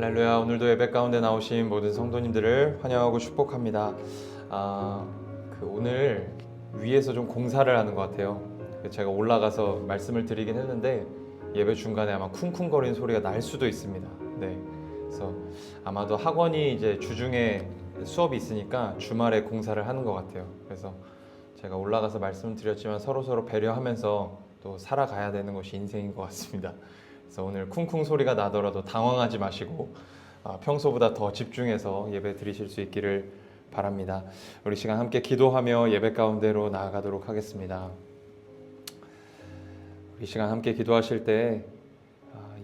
할렐루야. 오늘도 예배 가운데 나오신 모든 성도님들을 환영하고 축복합니다. 오늘 위에서 좀 공사를 하는 것 같아요. 제가 올라가서 말씀을 드리긴 했는데 예배 중간에 아마 쿵쿵거리는 소리가 날 수도 있습니다. 네, 그래서 아마도 학원이 이제 주중에 수업이 있으니까 주말에 공사를 하는 것 같아요. 그래서 제가 올라가서 말씀을 드렸지만 서로 배려하면서 또 살아가야 되는 것이 인생인 것 같습니다. 그래서 오늘 쿵쿵 소리가 나더라도 당황하지 마시고 평소보다 더 집중해서 예배 드리실 수 있기를 바랍니다. 우리 시간 함께 기도하며 예배 가운데로 나아가도록 하겠습니다. 우리 시간 함께 기도하실 때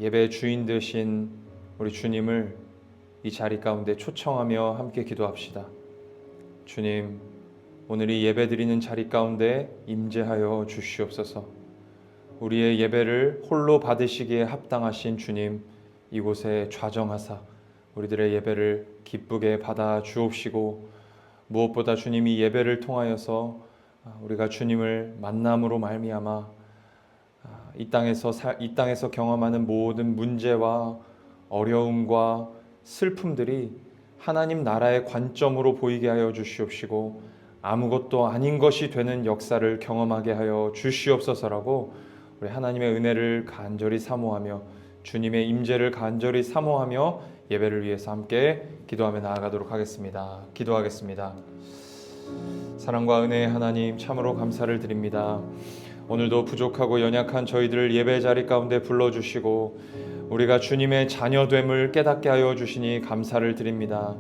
예배의 주인 되신 우리 주님을 이 자리 가운데 초청하며 함께 기도합시다. 주님, 오늘 이 예배 드리는 자리 가운데 임재하여 주시옵소서. 우리의 예배를 홀로 받으시기에 합당하신 주님, 이곳에 좌정하사 우리들의 예배를 기쁘게 받아 주옵시고, 무엇보다 주님이 예배를 통하여서 우리가 주님을 만남으로 말미암아 이 땅에서 경험하는 모든 문제와 어려움과 슬픔들이 하나님 나라의 관점으로 보이게 하여 주시옵시고, 아무것도 아닌 것이 되는 역사를 경험하게 하여 주시옵소서라고 우리 하나님의 은혜를 간절히 사모하며 주님의 임재를 간절히 사모하며 예배를 위해서 함께 기도하며 나아가도록 하겠습니다. 기도하겠습니다. 사랑과 은혜의 하나님, 참으로 감사를 드립니다. 오늘도 부족하고 연약한 저희들을 예배 자리 가운데 불러주시고 우리가 주님의 자녀됨을 깨닫게 하여 주시니 감사를 드립니다.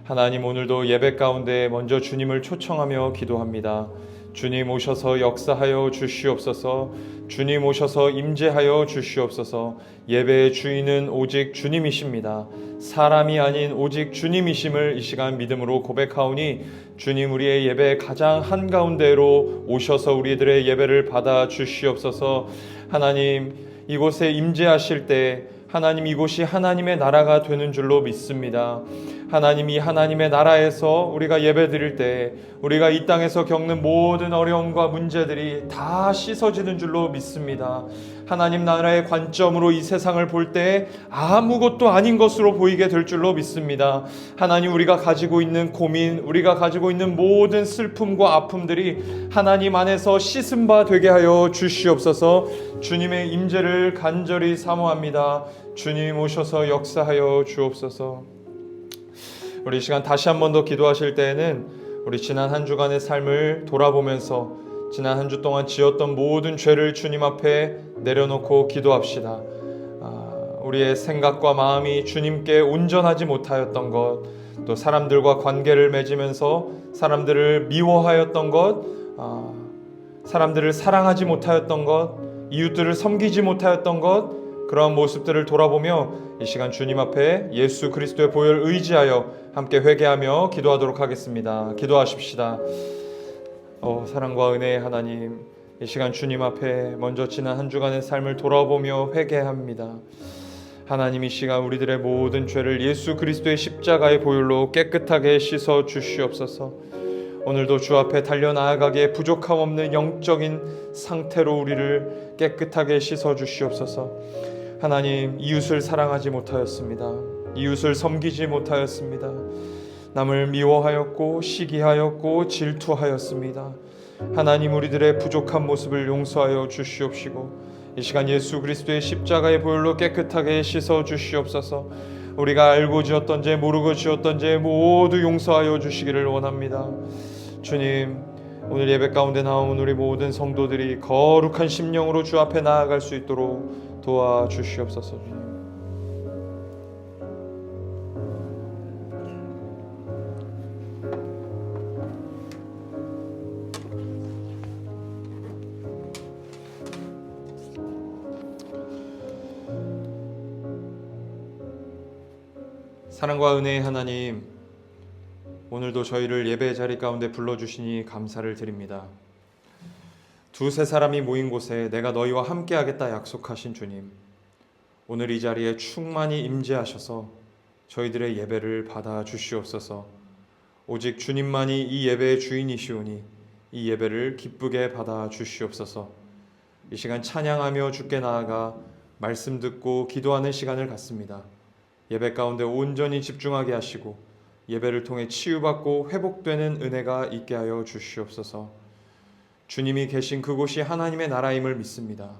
하나님, 오늘도 예배 가운데 먼저 주님을 초청하며 기도합니다. 주님 오셔서 역사하여 주시옵소서. 주님 오셔서 임재하여 주시옵소서. 예배의 주인은 오직 주님이십니다. 사람이 아닌 오직 주님이심을 이 시간 믿음으로 고백하오니 주님, 우리의 예배 가장 한가운데로 오셔서 우리들의 예배를 받아 주시옵소서. 하나님, 이곳에 임재하실 때 하나님, 이곳이 하나님의 나라가 되는 줄로 믿습니다. 하나님이 하나님의 나라에서 우리가 예배 드릴 때 우리가 이 땅에서 겪는 모든 어려움과 문제들이 다 씻어지는 줄로 믿습니다. 하나님 나라의 관점으로 이 세상을 볼 때 아무것도 아닌 것으로 보이게 될 줄로 믿습니다. 하나님, 우리가 가지고 있는 고민, 우리가 가지고 있는 모든 슬픔과 아픔들이 하나님 안에서 씻은 바 되게 하여 주시옵소서. 주님의 임재를 간절히 사모합니다. 주님 오셔서 역사하여 주옵소서. 우리 시간 다시 한 번 더 기도하실 때에는 우리 지난 한 주간의 삶을 돌아보면서 지난 한 주 동안 지었던 모든 죄를 주님 앞에 내려놓고 기도합시다. 우리의 생각과 마음이 주님께 온전하지 못하였던 것, 또 사람들과 관계를 맺으면서 사람들을 미워하였던 것, 사람들을 사랑하지 못하였던 것, 이웃들을 섬기지 못하였던 것, 그러한 모습들을 돌아보며 이 시간 주님 앞에 예수 그리스도의 보혈을 의지하여 함께 회개하며 기도하도록 하겠습니다. 기도하십시다. 사랑과 은혜의 하나님, 이 시간 주님 앞에 먼저 지난 한 주간의 삶을 돌아보며 회개합니다. 하나님, 이 시간 우리들의 모든 죄를 예수 그리스도의 십자가의 보혈로 깨끗하게 씻어 주시옵소서. 오늘도 주 앞에 달려나아가기에 부족함 없는 영적인 상태로 우리를 깨끗하게 씻어 주시옵소서. 하나님, 이웃을 사랑하지 못하였습니다. 이웃을 섬기지 못하였습니다. 남을 미워하였고 시기하였고 질투하였습니다. 하나님, 우리들의 부족한 모습을 용서하여 주시옵시고 이 시간 예수 그리스도의 십자가의 보혈로 깨끗하게 씻어 주시옵소서. 우리가 알고 지었던 죄, 모르고 지었던 죄 모두 용서하여 주시기를 원합니다. 주님, 오늘 예배 가운데 나온 우리 모든 성도들이 거룩한 심령으로 주 앞에 나아갈 수 있도록 도와주시옵소서. 주님, 사랑과 은혜의 하나님, 오늘도 저희를 예배 자리 가운데 불러주시니 감사를 드립니다. 두세 사람이 모인 곳에 내가 너희와 함께하겠다 약속하신 주님, 오늘 이 자리에 충만히 임재하셔서 저희들의 예배를 받아 주시옵소서. 오직 주님만이 이 예배의 주인이시오니 이 예배를 기쁘게 받아 주시옵소서. 이 시간 찬양하며 주께 나아가 말씀 듣고 기도하는 시간을 갖습니다. 예배 가운데 온전히 집중하게 하시고 예배를 통해 치유받고 회복되는 은혜가 있게 하여 주시옵소서. 주님이 계신 그곳이 하나님의 나라임을 믿습니다.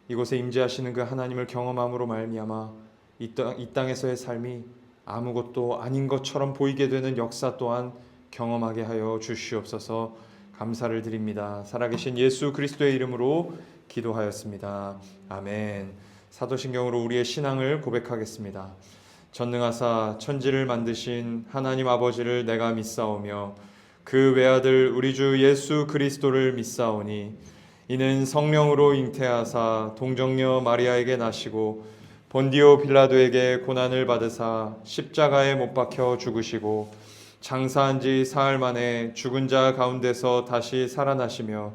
이곳에 임재하시는 그 하나님을 경험함으로 말미암아 이 땅에서의 삶이 아무것도 아닌 것처럼 보이게 되는 역사 또한 경험하게 하여 주시옵소서. 감사를 드립니다. 살아계신 예수 그리스도의 이름으로 기도하였습니다. 아멘. 사도신경으로 우리의 신앙을 고백하겠습니다. 전능하사 천지를 만드신 하나님 아버지를 내가 믿사오며 그 외아들 우리 주 예수 그리스도를 믿사오니 이는 성령으로 잉태하사 동정녀 마리아에게 나시고 본디오 빌라도에게 고난을 받으사 십자가에 못 박혀 죽으시고 장사한 지 사흘 만에 죽은 자 가운데서 다시 살아나시며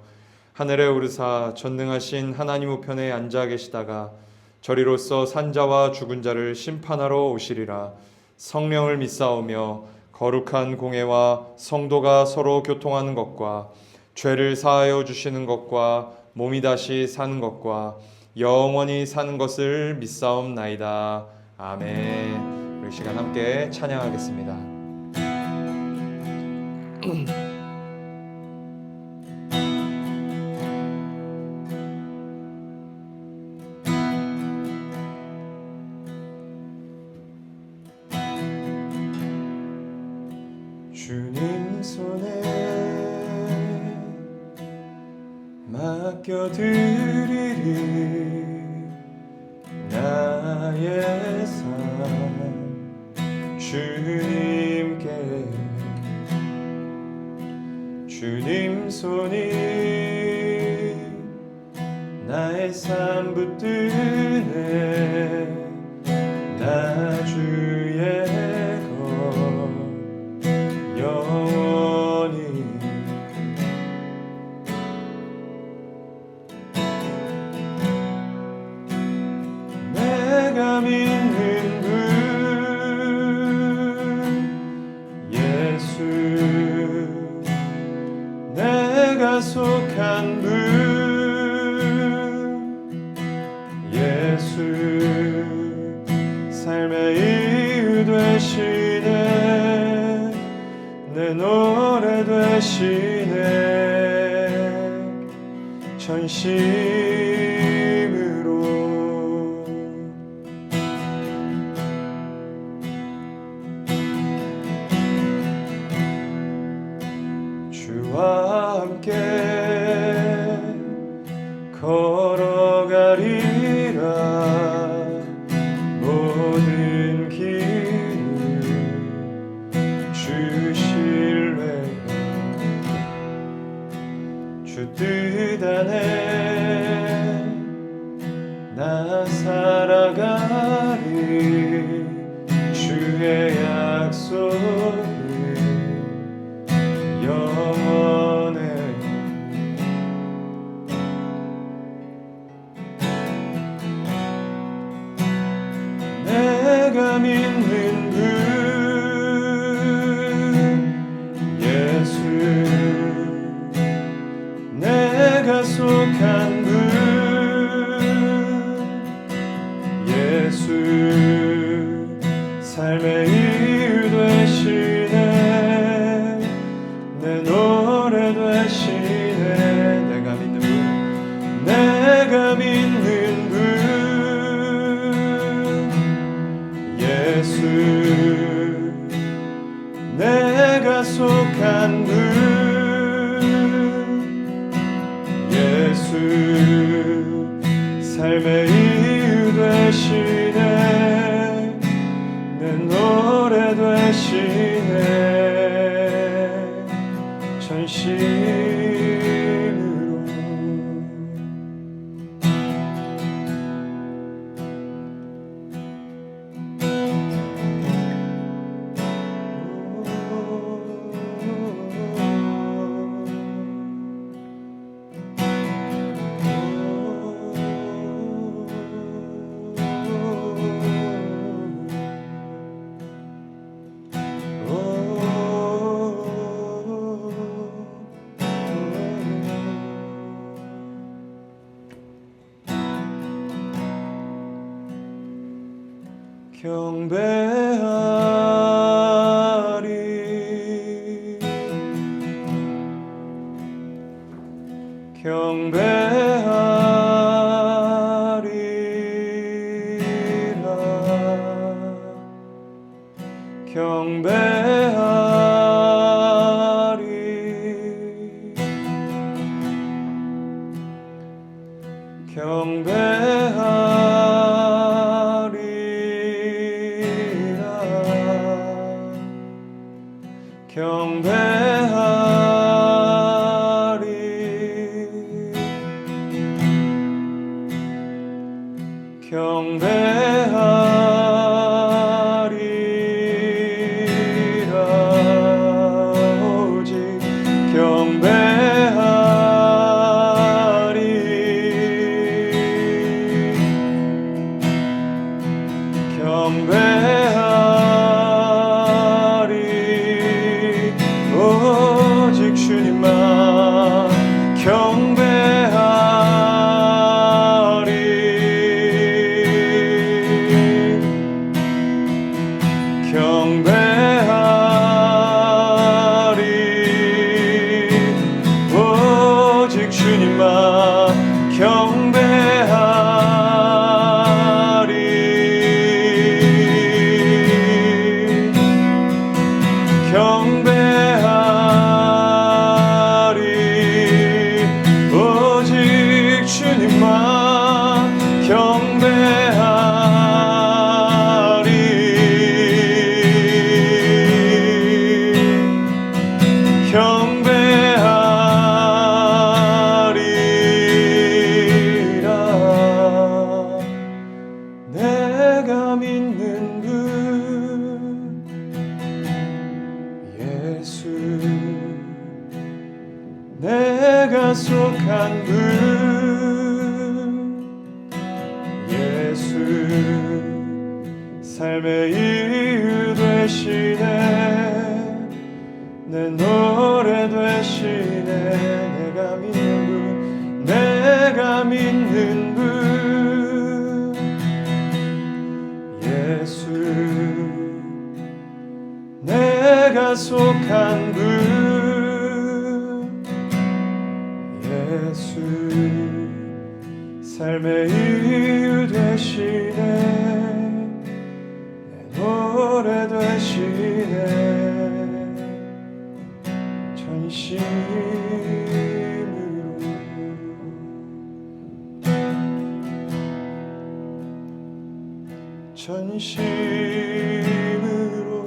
하늘에 오르사 전능하신 하나님 우편에 앉아 계시다가 저리로서 산자와 죽은 자를 심판하러 오시리라. 성령을 믿사오며 거룩한 공회와 성도가 서로 교통하는 것과 죄를 사하여 주시는 것과 몸이 다시 사는 것과 영원히 사는 것을 믿사옵나이다. 아멘. 우리 시간 함께 찬양하겠습니다. 주님 손에 맡겨드리리 나의 삶 주님께 주님 손이 나의 삶 붙드네 나 주의 것 영원히 내가 믿는 분 예수 내가 속한 분 예수 삶의 이유 되시네 내 노래 되시네 전심으로 주와 함께 걸어가리라 모든 길을 주 신뢰 주 뜻 안에 나 살아가리 주의 약속이 영원해 내가 믿는 분 예수 내가 속한 분 예수 삶의 이유 되시네 내 노래 되시네 내가 믿는 분 내가 믿는 분 예수 내가 속한 분 예수 삶의 이유 되시네 내 노래 되시네 전심으로 경배하리 경배하리라 내가 믿는 분 예수, 내가 속한 분 예수, 삶의 이유 되시네, 내 노래 되시네. 내가 믿는 분, 내가 믿는 분 예수, 내가 속한 분 예수, 삶의 이유 되시네, 내 노래 되시네. 전심으로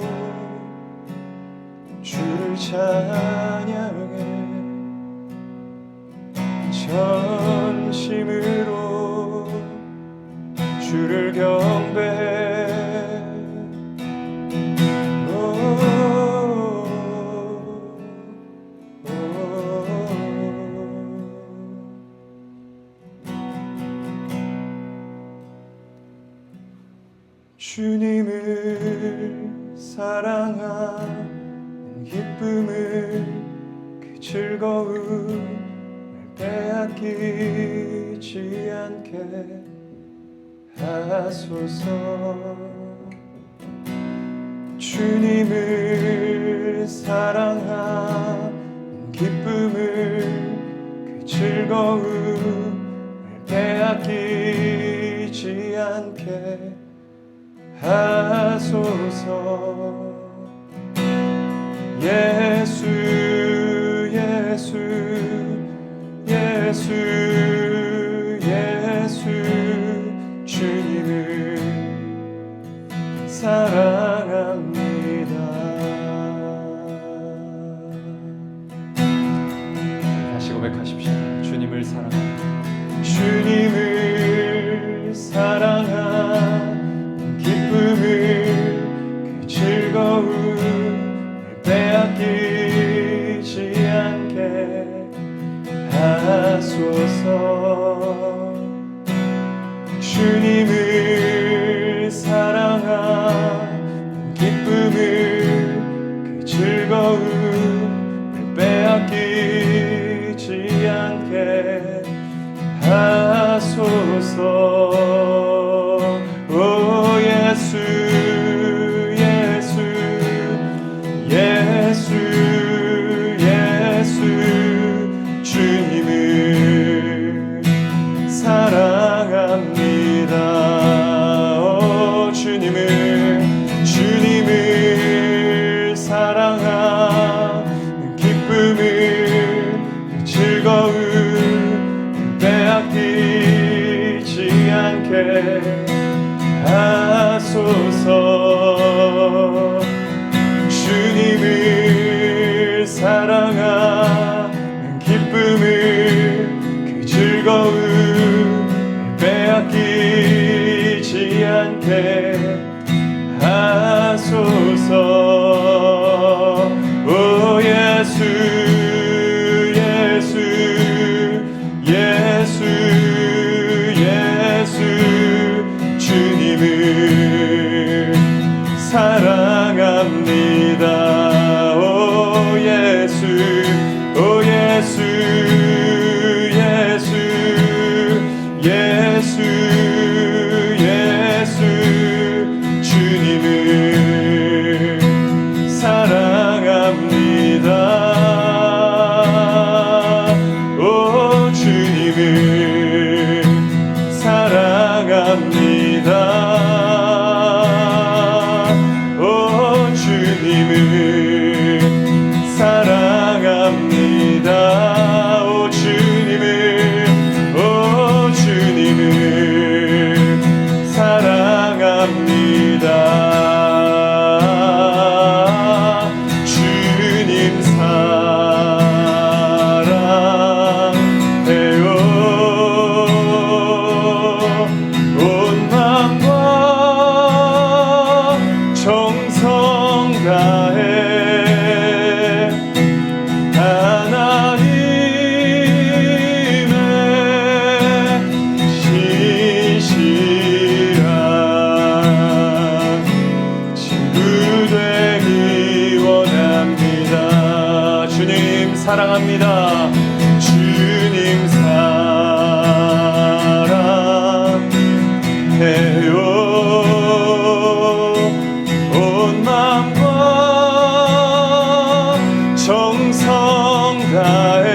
주를 찬양해, 전심으로 주를 경배해. 주님을 사랑하는 기쁨을, 그 즐거움을 빼앗기지 않게 하소서. 주님을 사랑하는 기쁨을, 그 즐거움을 빼앗기지 않게 하소서. 예수 예수 예수 예수, 주님을 사랑합니다. 다시 고백하십시다. 주님을 사랑합니다. 주님을 사랑하는 기쁨을, 그 즐거움을 빼앗기지 않게 하소서. 주님을 사랑하는 기쁨을, 그 즐거움을 빼앗기지 않게 하소서. 오 예수 예수 주님을 사랑합니다. 주님을 사랑하는 기쁨을 즐거움 빼앗기지 않게 하소서. 주님을 사랑하는 기쁨을 그 즐거움 빼앗기지 않게 하소서. 오 예수 주님을 사랑합니다. 오 예수 주님을 사랑합니다. 오 주님을 사랑합니다. 오 주님을 사랑합니다. 오 주님을 사랑합니다. 주님 사랑해요. 온 마음과 정성 다해 하나님의 신실한 친구 되기 원합니다. 주님 사랑합니다. 주님 사랑해요. 온 마음과 정성 다해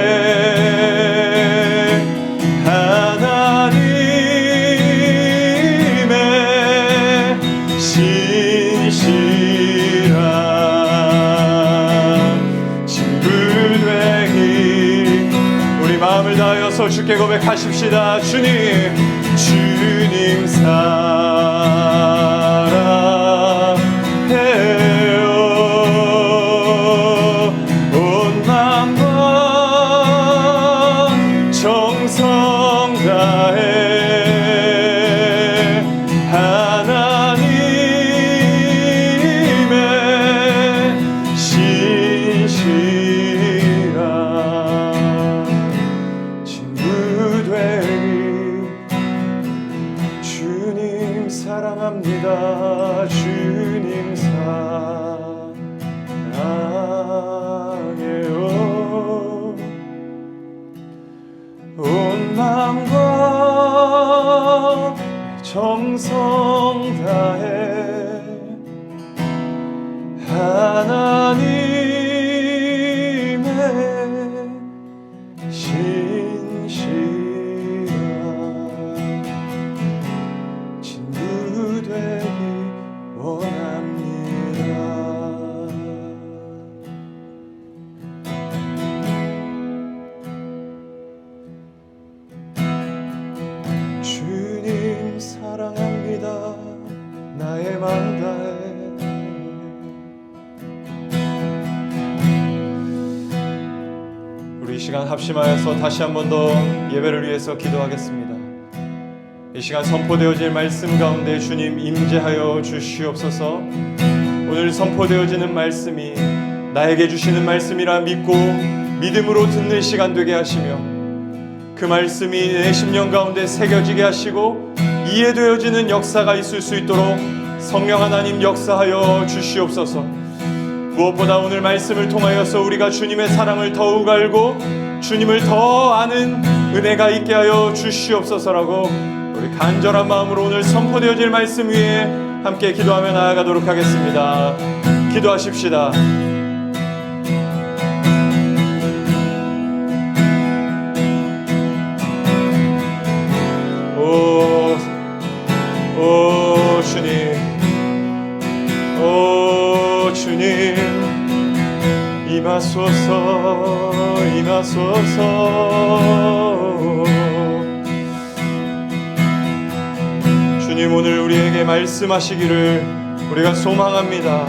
하나님의 신실한 친구 되기. 우리 마음을 다하여서 주께 고백하십시다. 주님 사랑해요. 온 마음과 정성 다해 하나님의 신실한 친구 되기. 주님 사랑합니다. 주님 사랑해요. 온 마음과 정성 다해 하나님의 신실한 친구 되기 원합니다. 주님 사랑합니다. 나의 마음 다해 우리 이 시간 합심하여서 다시 한 번 더 예배를 위해서 기도하겠습니다. 이 시간 선포되어질 말씀 가운데 주님 임재하여 주시옵소서. 오늘 선포되어지는 말씀이 나에게 주시는 말씀이라 믿고 믿음으로 듣는 시간 되게 하시며 그 말씀이 내 심령 가운데 새겨지게 하시고 이해되어지는 역사가 있을 수 있도록 성령 하나님 역사하여 주시옵소서. 무엇보다 오늘 말씀을 통하여서 우리가 주님의 사랑을 더욱 알고 주님을 더 아는 은혜가 있게 하여 주시옵소서라고 우리 간절한 마음으로 오늘 선포되어질 말씀 위에 함께 기도하며 나아가도록 하겠습니다. 기도하십시다. 오 주님, 오 주님, 임하소서, 임하소서. 주님, 오늘 우리에게 말씀하시기를 우리가 소망합니다.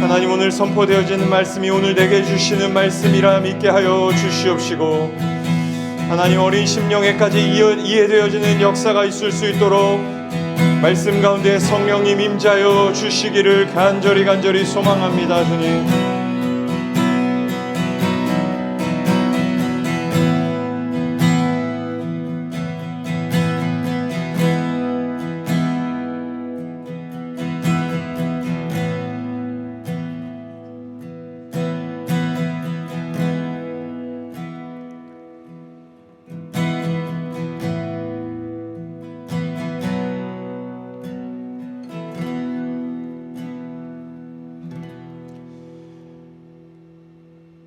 하나님, 오늘 선포되어지는 말씀이 오늘 내게 주시는 말씀이라 믿게 하여 주시옵시고, 하나님, 어린 심령에까지 이해되어지는 역사가 있을 수 있도록 말씀 가운데 성령님 임재하여 주시기를 간절히 소망합니다. 주님,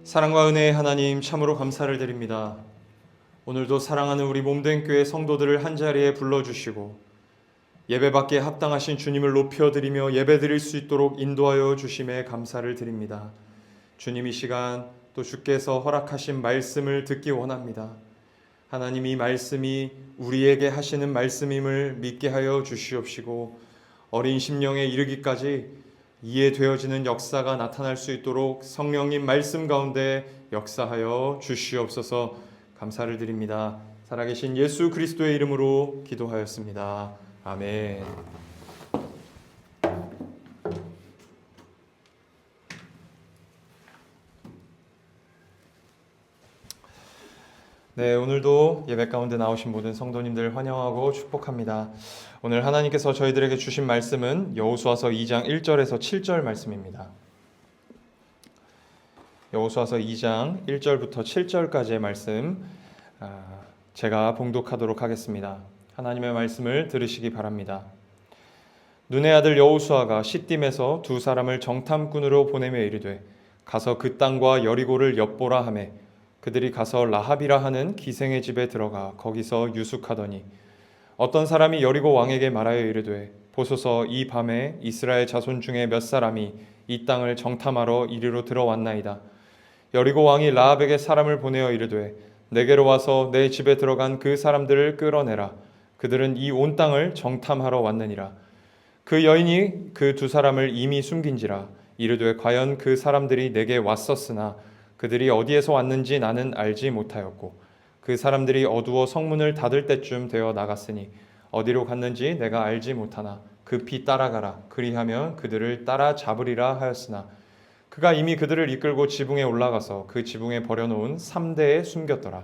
사랑과 은혜의 하나님, 참으로 감사를 드립니다. 오늘도 사랑하는 우리 몸된 교회 성도들을 한자리에 불러주시고 예배받기에 합당하신 주님을 높여드리며 예배드릴 수 있도록 인도하여 주심에 감사를 드립니다. 주님, 이 시간 또 주께서 허락하신 말씀을 듣기 원합니다. 하나님, 이 말씀이 우리에게 하시는 말씀임을 믿게 하여 주시옵시고 어린 심령에 이르기까지 이해되어지는 역사가 나타날 수 있도록 성령님 말씀 가운데 역사하여 주시옵소서. 감사를 드립니다. 살아계신 예수 그리스도의 이름으로 기도하였습니다. 아멘. 네, 오늘도 예배 가운데 나오신 모든 성도님들 환영하고 축복합니다. 오늘 하나님께서 저희들에게 주신 말씀은 여호수아서 2장 1절에서 7절 말씀입니다. 여호수아서 2장 1절부터 7절까지의 말씀 제가 봉독하도록 하겠습니다. 하나님의 말씀을 들으시기 바랍니다. 눈의 아들 여호수아가 시딤에서 두 사람을 정탐꾼으로 보내며 이르되 가서 그 땅과 여리고를 엿보라 하매 그들이 가서 라합이라 하는 기생의 집에 들어가 거기서 유숙하더니 어떤 사람이 여리고 왕에게 말하여 이르되 보소서, 이 밤에 이스라엘 자손 중에 몇 사람이 이 땅을 정탐하러 이리로 들어왔나이다. 여리고 왕이 라합에게 사람을 보내어 이르되 내게로 와서 내 집에 들어간 그 사람들을 끌어내라. 그들은 이 온 땅을 정탐하러 왔느니라. 그 여인이 그 두 사람을 이미 숨긴지라. 이르되 과연 그 사람들이 내게 왔었으나 그들이 어디에서 왔는지 나는 알지 못하였고 그 사람들이 어두워 성문을 닫을 때쯤 되어 나갔으니 어디로 갔는지 내가 알지 못하나 급히 따라가라. 그리하면 그들을 따라잡으리라 하였으나 그가 이미 그들을 이끌고 지붕에 올라가서 그 지붕에 버려놓은 3대에 숨겼더라.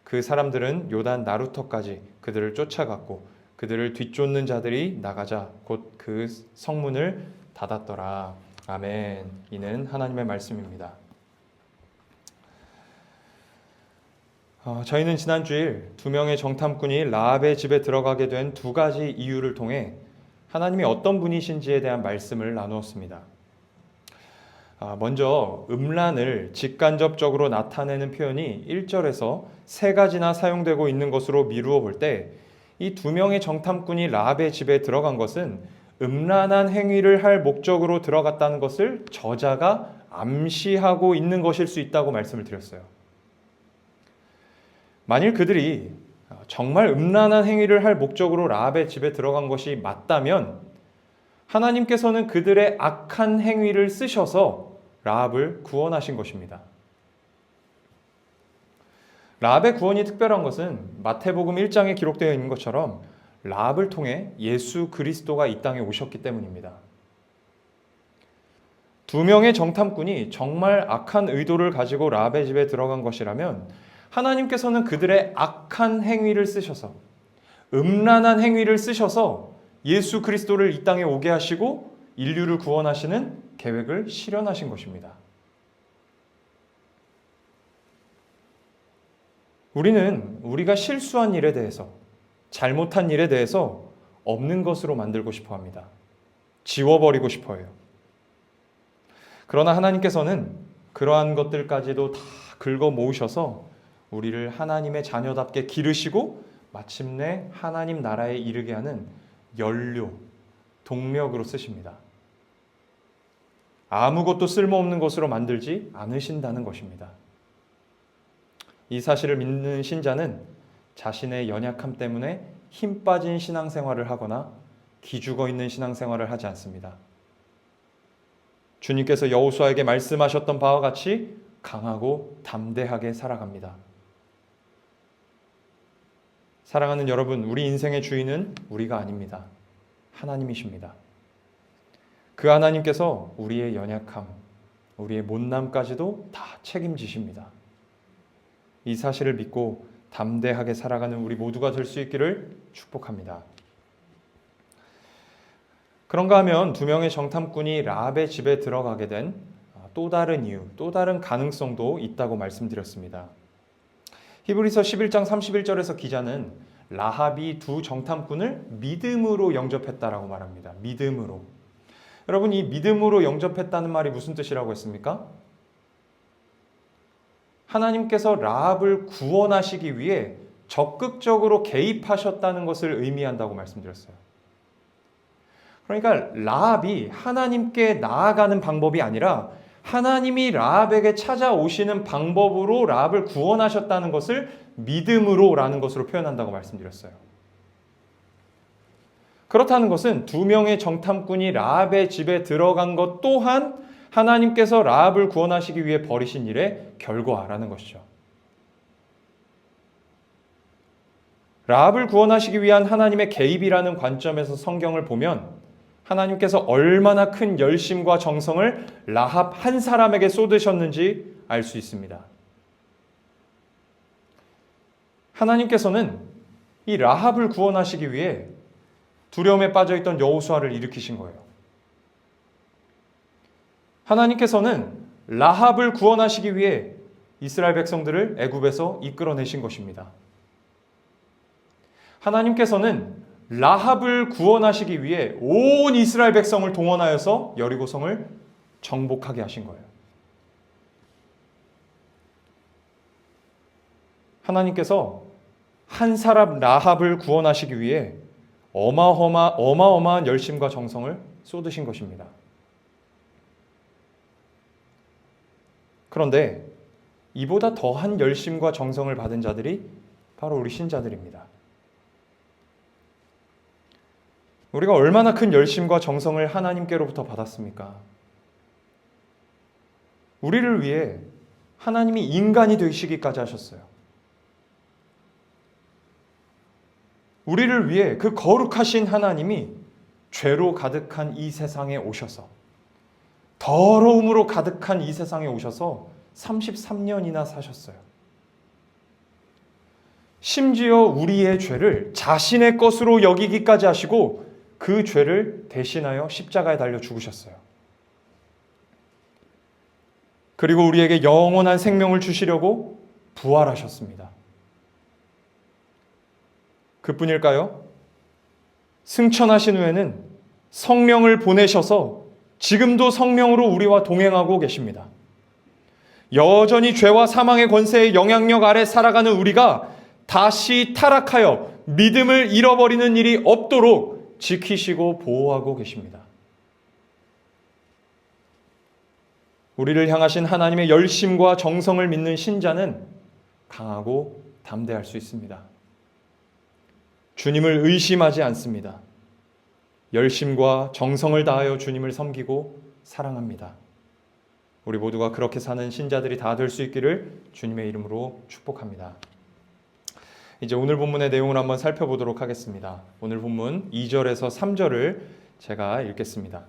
그 사람들은 요단 나루터까지 그들을 쫓아갔고 그들을 뒤쫓는 자들이 나가자 곧 그 성문을 닫았더라. 아멘. 이는 하나님의 말씀입니다. 저희는 지난 주일 두 명의 정탐꾼이 라합의 집에 들어가게 된 두 가지 이유를 통해 하나님이 어떤 분이신지에 대한 말씀을 나누었습니다. 먼저 음란을 직간접적으로 나타내는 표현이 1절에서 세 가지나 사용되고 있는 것으로 미루어 볼 때 이 두 명의 정탐꾼이 라합의 집에 들어간 것은 음란한 행위를 할 목적으로 들어갔다는 것을 저자가 암시하고 있는 것일 수 있다고 말씀을 드렸어요. 만일 그들이 정말 음란한 행위를 할 목적으로 라합의 집에 들어간 것이 맞다면 하나님께서는 그들의 악한 행위를 쓰셔서 라합을 구원하신 것입니다. 라합의 구원이 특별한 것은 마태복음 1장에 기록되어 있는 것처럼 라합을 통해 예수 그리스도가 이 땅에 오셨기 때문입니다. 두 명의 정탐꾼이 정말 악한 의도를 가지고 라합의 집에 들어간 것이라면 하나님께서는 그들의 악한 행위를 쓰셔서 음란한 행위를 쓰셔서 예수 그리스도를 이 땅에 오게 하시고 인류를 구원하시는 계획을 실현하신 것입니다. 우리는 우리가 실수한 일에 대해서 잘못한 일에 대해서 없는 것으로 만들고 싶어 합니다. 지워버리고 싶어 해요. 그러나 하나님께서는 그러한 것들까지도 다 긁어 모으셔서 우리를 하나님의 자녀답게 기르시고 마침내 하나님 나라에 이르게 하는 연료, 동력으로 쓰십니다. 아무것도 쓸모없는 것으로 만들지 않으신다는 것입니다. 이 사실을 믿는 신자는 자신의 연약함 때문에 힘 빠진 신앙생활을 하거나 기죽어 있는 신앙생활을 하지 않습니다. 주님께서 여호수아에게 말씀하셨던 바와 같이 강하고 담대하게 살아갑니다. 사랑하는 여러분, 우리 인생의 주인은 우리가 아닙니다. 하나님이십니다. 그 하나님께서 우리의 연약함, 우리의 못남까지도 다 책임지십니다. 이 사실을 믿고 담대하게 살아가는 우리 모두가 될 수 있기를 축복합니다. 그런가 하면 두 명의 정탐꾼이 라합의 집에 들어가게 된 또 다른 이유, 또 다른 가능성도 있다고 말씀드렸습니다. 히브리서 11장 31절에서 기자는 라합이 두 정탐꾼을 믿음으로 영접했다라고 말합니다. 믿음으로. 여러분, 이 믿음으로 영접했다는 말이 무슨 뜻이라고 했습니까? 하나님께서 라합을 구원하시기 위해 적극적으로 개입하셨다는 것을 의미한다고 말씀드렸어요. 그러니까 라합이 하나님께 나아가는 방법이 아니라 하나님이 라합에게 찾아오시는 방법으로 라합을 구원하셨다는 것을 믿음으로라는 것으로 표현한다고 말씀드렸어요. 그렇다는 것은 두 명의 정탐꾼이 라합의 집에 들어간 것 또한 하나님께서 라합을 구원하시기 위해 벌이신 일의 결과라는 것이죠. 라합을 구원하시기 위한 하나님의 개입이라는 관점에서 성경을 보면 하나님께서 얼마나 큰 열심과 정성을 라합 한 사람에게 쏟으셨는지 알 수 있습니다. 하나님께서는 이 라합을 구원하시기 위해 두려움에 빠져있던 여호수아를 일으키신 거예요. 하나님께서는 라합을 구원하시기 위해 이스라엘 백성들을 애굽에서 이끌어내신 것입니다. 하나님께서는 라합을 구원하시기 위해 온 이스라엘 백성을 동원하여서 여리고성을 정복하게 하신 거예요. 하나님께서 한 사람 라합을 구원하시기 위해 어마어마한 열심과 정성을 쏟으신 것입니다. 그런데 이보다 더한 열심과 정성을 받은 자들이 바로 우리 신자들입니다. 우리가 얼마나 큰 열심과 정성을 하나님께로부터 받았습니까? 우리를 위해 하나님이 인간이 되시기까지 하셨어요. 우리를 위해 그 거룩하신 하나님이 죄로 가득한 이 세상에 오셔서, 더러움으로 가득한 이 세상에 오셔서 33년이나 사셨어요. 심지어 우리의 죄를 자신의 것으로 여기기까지 하시고 그 죄를 대신하여 십자가에 달려 죽으셨어요. 그리고 우리에게 영원한 생명을 주시려고 부활하셨습니다. 그뿐일까요? 승천하신 후에는 성령을 보내셔서 지금도 성령으로 우리와 동행하고 계십니다. 여전히 죄와 사망의 권세의 영향력 아래 살아가는 우리가 다시 타락하여 믿음을 잃어버리는 일이 없도록 지키시고 보호하고 계십니다. 우리를 향하신 하나님의 열심과 정성을 믿는 신자는 강하고 담대할 수 있습니다. 주님을 의심하지 않습니다. 열심과 정성을 다하여 주님을 섬기고 사랑합니다. 우리 모두가 그렇게 사는 신자들이 다 될 수 있기를 주님의 이름으로 축복합니다. 이제 오늘 본문의 내용을 한번 살펴보도록 하겠습니다. 오늘 본문 2절에서 3절을 제가 읽겠습니다.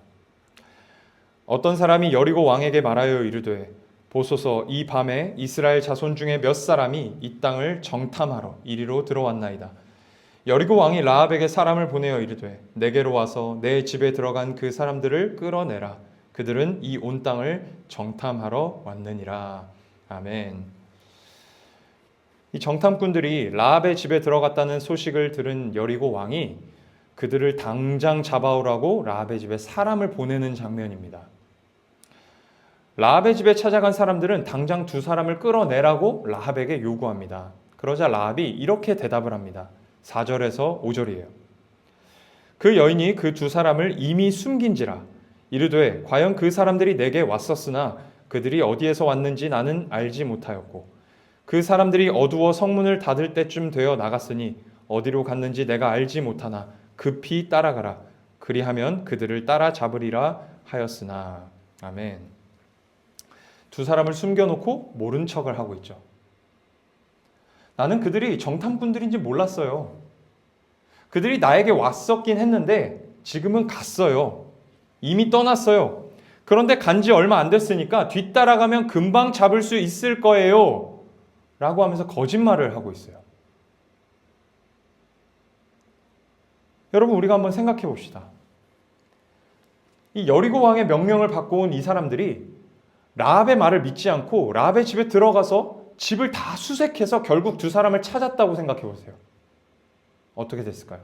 어떤 사람이 여리고 왕에게 말하여 이르되 보소서 이 밤에 이스라엘 자손 중에 몇 사람이 이 땅을 정탐하러 이리로 들어왔나이다. 여리고 왕이 라합에게 사람을 보내어 이르되 내게로 와서 내 집에 들어간 그 사람들을 끌어내라. 그들은 이 온 땅을 정탐하러 왔느니라. 아멘. 이 정탐꾼들이 라합의 집에 들어갔다는 소식을 들은 여리고 왕이 그들을 당장 잡아오라고 라합의 집에 사람을 보내는 장면입니다. 라합의 집에 찾아간 사람들은 당장 두 사람을 끌어내라고 라합에게 요구합니다. 그러자 라합이 이렇게 대답을 합니다. 4절에서 5절이에요. 그 여인이 그 두 사람을 이미 숨긴지라 이르되 과연 그 사람들이 내게 왔었으나 그들이 어디에서 왔는지 나는 알지 못하였고 그 사람들이 어두워 성문을 닫을 때쯤 되어 나갔으니 어디로 갔는지 내가 알지 못하나 급히 따라가라. 그리하면 그들을 따라잡으리라 하였으나. 아멘. 두 사람을 숨겨놓고 모른 척을 하고 있죠. 나는 그들이 정탐꾼들인지 몰랐어요. 그들이 나에게 왔었긴 했는데 지금은 갔어요. 이미 떠났어요. 그런데 간지 얼마 안 됐으니까 뒤따라가면 금방 잡을 수 있을 거예요. 라고 하면서 거짓말을 하고 있어요. 여러분, 우리가 한번 생각해 봅시다. 이 여리고 왕의 명령을 받고 온 이 사람들이 라합의 말을 믿지 않고 라합의 집에 들어가서 집을 다 수색해서 결국 두 사람을 찾았다고 생각해 보세요. 어떻게 됐을까요?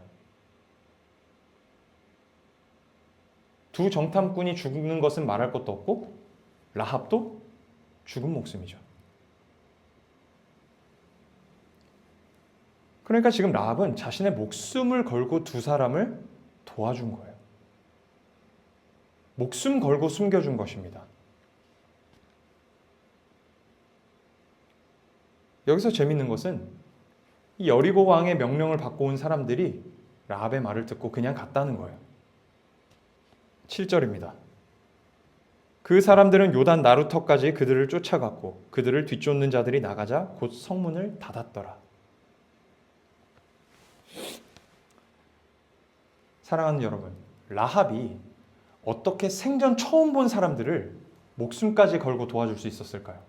두 정탐꾼이 죽는 것은 말할 것도 없고 라합도 죽은 목숨이죠. 그러니까 지금 라합은 자신의 목숨을 걸고 두 사람을 도와준 거예요. 목숨 걸고 숨겨준 것입니다. 여기서 재밌는 것은 이 여리고 왕의 명령을 받고 온 사람들이 라합의 말을 듣고 그냥 갔다는 거예요. 7절입니다. 그 사람들은 요단 나루터까지 그들을 쫓아갔고 그들을 뒤쫓는 자들이 나가자 곧 성문을 닫았더라. 사랑하는 여러분, 라합이 어떻게 생전 처음 본 사람들을 목숨까지 걸고 도와줄 수 있었을까요?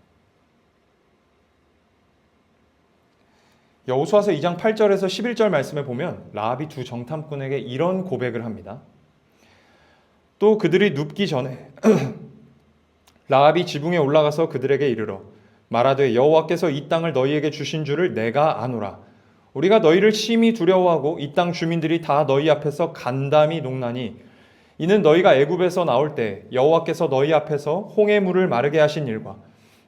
여호수아서 2장 8절에서 11절 말씀에 보면 라합이 두 정탐꾼에게 이런 고백을 합니다. 또 그들이 눕기 전에 라합이 지붕에 올라가서 그들에게 이르러 말하되 여호와께서 이 땅을 너희에게 주신 줄을 내가 아노라. 우리가 너희를 심히 두려워하고 이 땅 주민들이 다 너희 앞에서 간담이 농나니 이는 너희가 애굽에서 나올 때 여호와께서 너희 앞에서 홍해 물을 마르게 하신 일과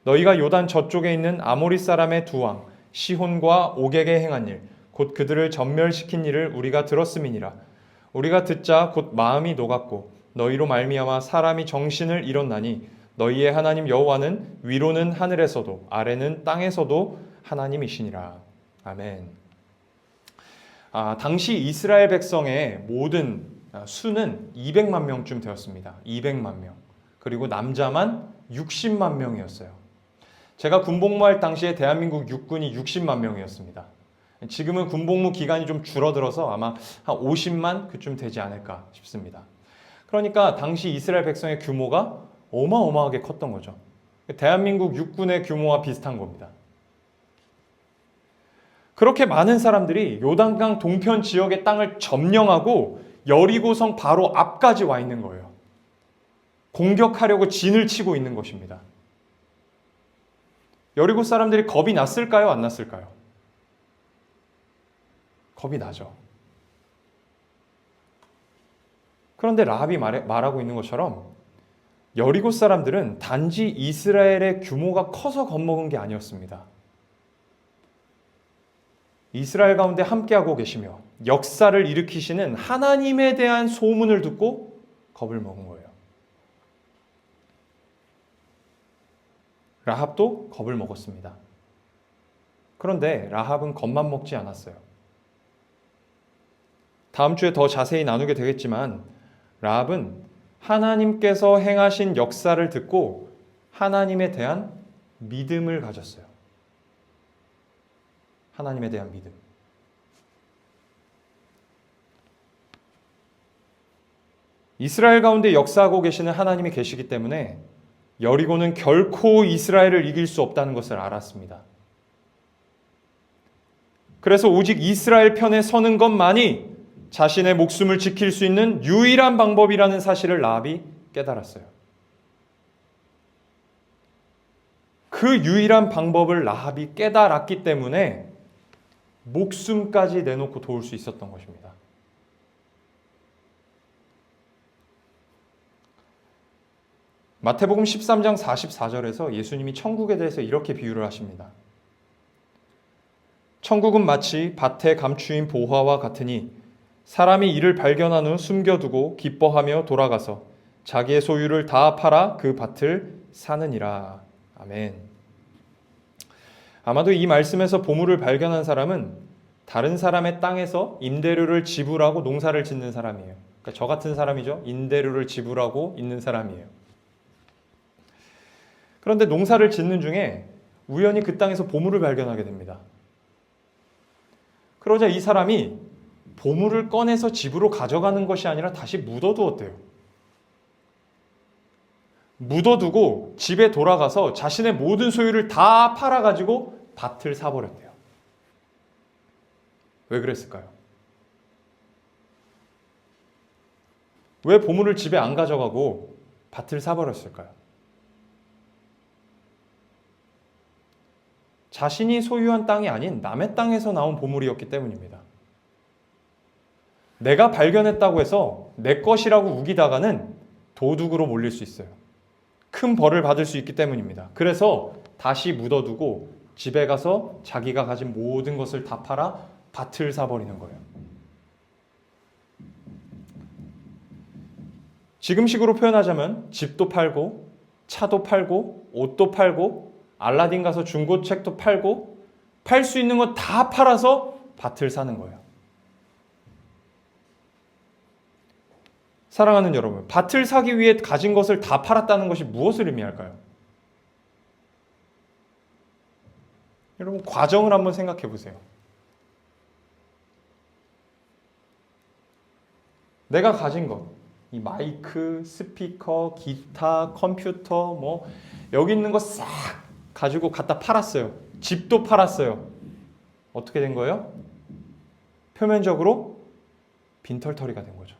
너희가 요단 저쪽에 있는 아모리 사람의 두 왕 시혼과 옥에게 행한 일 곧 그들을 전멸시킨 일을 우리가 들었음이니라. 우리가 듣자 곧 마음이 녹았고 너희로 말미암아 사람이 정신을 잃었나니 너희의 하나님 여호와는 위로는 하늘에서도 아래는 땅에서도 하나님이시니라. 아멘. 당시 이스라엘 백성의 모든 수는 200만 명쯤 되었습니다. 200만 명. 그리고 남자만 60만 명이었어요. 제가 군복무할 당시에 대한민국 육군이 60만 명이었습니다. 지금은 군복무 기간이 좀 줄어들어서 아마 한 50만 그쯤 되지 않을까 싶습니다. 그러니까 당시 이스라엘 백성의 규모가 어마어마하게 컸던 거죠. 대한민국 육군의 규모와 비슷한 겁니다. 그렇게 많은 사람들이 요단강 동편 지역의 땅을 점령하고 여리고성 바로 앞까지 와 있는 거예요. 공격하려고 진을 치고 있는 것입니다. 여리고 사람들이 겁이 났을까요? 안 났을까요? 겁이 나죠. 그런데 라합이 말하고 있는 것처럼 여리고 사람들은 단지 이스라엘의 규모가 커서 겁먹은 게 아니었습니다. 이스라엘 가운데 함께하고 계시며 역사를 일으키시는 하나님에 대한 소문을 듣고 겁을 먹은 거예요. 라합도 겁을 먹었습니다. 그런데 라합은 겁만 먹지 않았어요. 다음 주에 더 자세히 나누게 되겠지만 라합은 하나님께서 행하신 역사를 듣고 하나님에 대한 믿음을 가졌어요. 하나님에 대한 믿음. 이스라엘 가운데 역사하고 계시는 하나님이 계시기 때문에 여리고는 결코 이스라엘을 이길 수 없다는 것을 알았습니다. 그래서 오직 이스라엘 편에 서는 것만이 자신의 목숨을 지킬 수 있는 유일한 방법이라는 사실을 라합이 깨달았어요. 그 유일한 방법을 라합이 깨달았기 때문에 목숨까지 내놓고 도울 수 있었던 것입니다. 마태복음 13장 44절에서 예수님이 천국에 대해서 이렇게 비유를 하십니다. 천국은 마치 밭에 감추인 보화와 같으니 사람이 이를 발견한 후 숨겨두고 기뻐하며 돌아가서 자기의 소유를 다 팔아 그 밭을 사느니라. 아멘. 아마도 이 말씀에서 보물을 발견한 사람은 다른 사람의 땅에서 임대료를 지불하고 농사를 짓는 사람이에요. 그러니까 저 같은 사람이죠. 임대료를 지불하고 있는 사람이에요. 그런데 농사를 짓는 중에 우연히 그 땅에서 보물을 발견하게 됩니다. 그러자 이 사람이 보물을 꺼내서 집으로 가져가는 것이 아니라 다시 묻어두었대요. 묻어두고 집에 돌아가서 자신의 모든 소유를 다 팔아가지고 밭을 사버렸대요. 왜 그랬을까요? 왜 보물을 집에 안 가져가고 밭을 사버렸을까요? 자신이 소유한 땅이 아닌 남의 땅에서 나온 보물이었기 때문입니다. 내가 발견했다고 해서 내 것이라고 우기다가는 도둑으로 몰릴 수 있어요. 큰 벌을 받을 수 있기 때문입니다. 그래서 다시 묻어두고 집에 가서 자기가 가진 모든 것을 다 팔아 밭을 사버리는 거예요. 지금식으로 표현하자면 집도 팔고 차도 팔고 옷도 팔고 알라딘 가서 중고책도 팔고 팔 수 있는 거 다 팔아서 밭을 사는 거예요. 사랑하는 여러분, 밭을 사기 위해 가진 것을 다 팔았다는 것이 무엇을 의미할까요? 여러분, 과정을 한번 생각해 보세요. 내가 가진 것, 이 마이크, 스피커, 기타, 컴퓨터, 여기 있는 거 싹 가지고 갖다 팔았어요. 집도 팔았어요. 어떻게 된 거예요? 표면적으로 빈털터리가 된 거죠.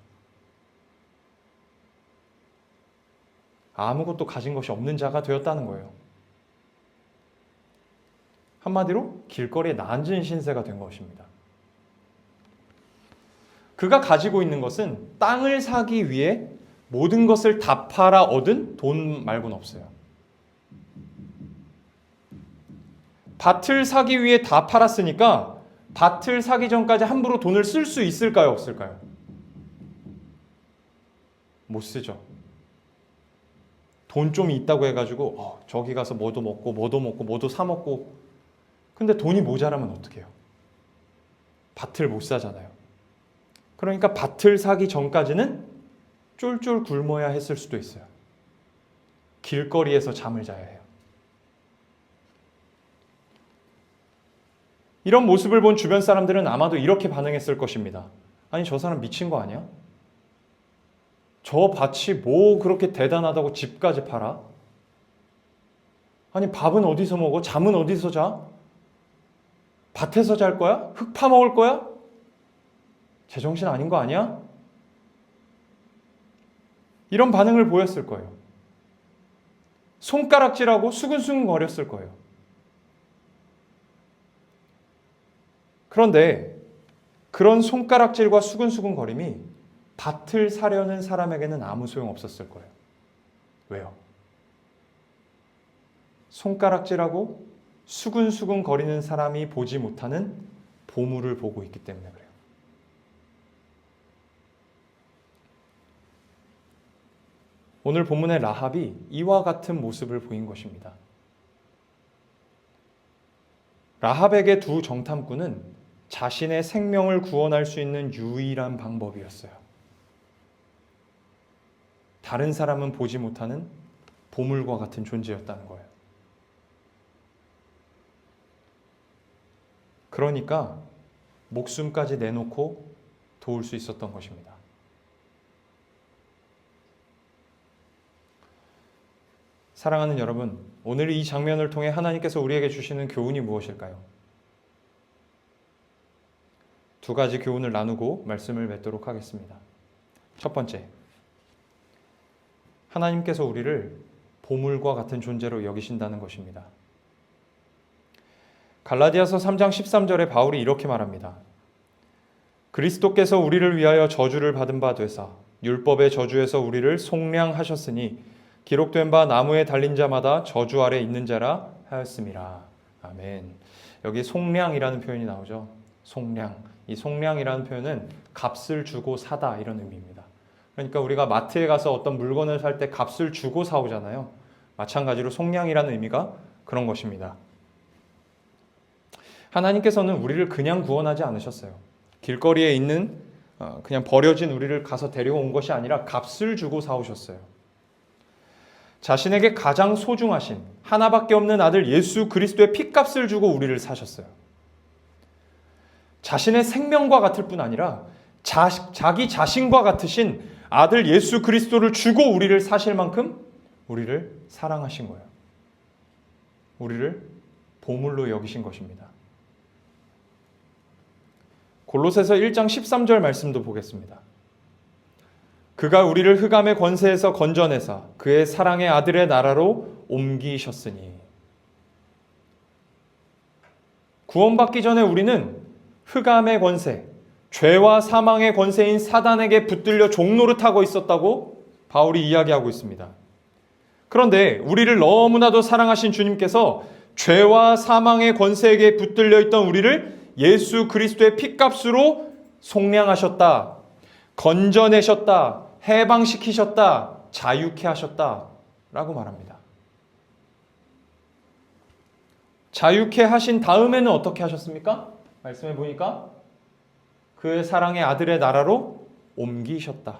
아무것도 가진 것이 없는 자가 되었다는 거예요. 한마디로 길거리에 나앉은 신세가 된 것입니다. 그가 가지고 있는 것은 땅을 사기 위해 모든 것을 다 팔아 얻은 돈 말고는 없어요. 밭을 사기 위해 다 팔았으니까 밭을 사기 전까지 함부로 돈을 쓸 수 있을까요? 없을까요? 못 쓰죠. 돈 좀 있다고 해가지고 저기 가서 뭐도 먹고 뭐도 사 먹고, 근데 돈이 모자라면 어떻게 해요? 밭을 못 사잖아요. 그러니까 밭을 사기 전까지는 쫄쫄 굶어야 했을 수도 있어요. 길거리에서 잠을 자야 해요. 이런 모습을 본 주변 사람들은 아마도 이렇게 반응했을 것입니다. 아니, 저 사람 미친 거 아니야? 저 밭이 뭐 그렇게 대단하다고 집까지 팔아? 아니, 밥은 어디서 먹어? 잠은 어디서 자? 밭에서 잘 거야? 흙 파먹을 거야? 제정신 아닌 거 아니야? 이런 반응을 보였을 거예요. 손가락질하고 수근수근 거렸을 거예요. 그런데 그런 손가락질과 수근수근 거림이 밭을 사려는 사람에게는 아무 소용 없었을 거예요. 왜요? 손가락질하고 수근수근 거리는 사람이 보지 못하는 보물을 보고 있기 때문에 그래요. 오늘 본문의 라합이 이와 같은 모습을 보인 것입니다. 라합에게 두 정탐꾼은 자신의 생명을 구원할 수 있는 유일한 방법이었어요. 다른 사람은 보지 못하는 보물과 같은 존재였다는 거예요. 그러니까 목숨까지 내놓고 도울 수 있었던 것입니다. 사랑하는 여러분, 오늘 이 장면을 통해 하나님께서 우리에게 주시는 교훈이 무엇일까요? 두 가지 교훈을 나누고 말씀을 맺도록 하겠습니다. 첫 번째, 하나님께서 우리를 보물과 같은 존재로 여기신다는 것입니다. 갈라디아서 3장 13절에 바울이 이렇게 말합니다. 그리스도께서 우리를 위하여 저주를 받은 바 되사 율법의 저주에서 우리를 속량하셨으니 기록된 바 나무에 달린 자마다 저주 아래 있는 자라 하였음이라. 아멘. 여기 속량이라는 표현이 나오죠. 속량. 이 속량이라는 표현은 값을 주고 사다 이런 의미입니다. 그러니까 우리가 마트에 가서 어떤 물건을 살 때 값을 주고 사오잖아요. 마찬가지로 속량이라는 의미가 그런 것입니다. 하나님께서는 우리를 그냥 구원하지 않으셨어요. 길거리에 있는 그냥 버려진 우리를 가서 데려온 것이 아니라 값을 주고 사오셨어요. 자신에게 가장 소중하신 하나밖에 없는 아들 예수 그리스도의 핏값을 주고 우리를 사셨어요. 자신의 생명과 같을 뿐 아니라 자기 자신과 같으신 아들 예수 그리스도를 주고 우리를 사실 만큼 우리를 사랑하신 거예요. 우리를 보물로 여기신 것입니다. 골로새서 1장 13절 말씀도 보겠습니다. 그가 우리를 흑암의 권세에서 건져내사 그의 사랑의 아들의 나라로 옮기셨으니. 구원받기 전에 우리는 흑암의 권세, 죄와 사망의 권세인 사단에게 붙들려 종노릇하고 있었다고 바울이 이야기하고 있습니다. 그런데 우리를 너무나도 사랑하신 주님께서 죄와 사망의 권세에게 붙들려 있던 우리를 예수 그리스도의 핏값으로 속량하셨다, 건져내셨다, 해방시키셨다, 자유케 하셨다 라고 말합니다. 자유케 하신 다음에는 어떻게 하셨습니까? 말씀해 보니까 그의 사랑의 아들의 나라로 옮기셨다.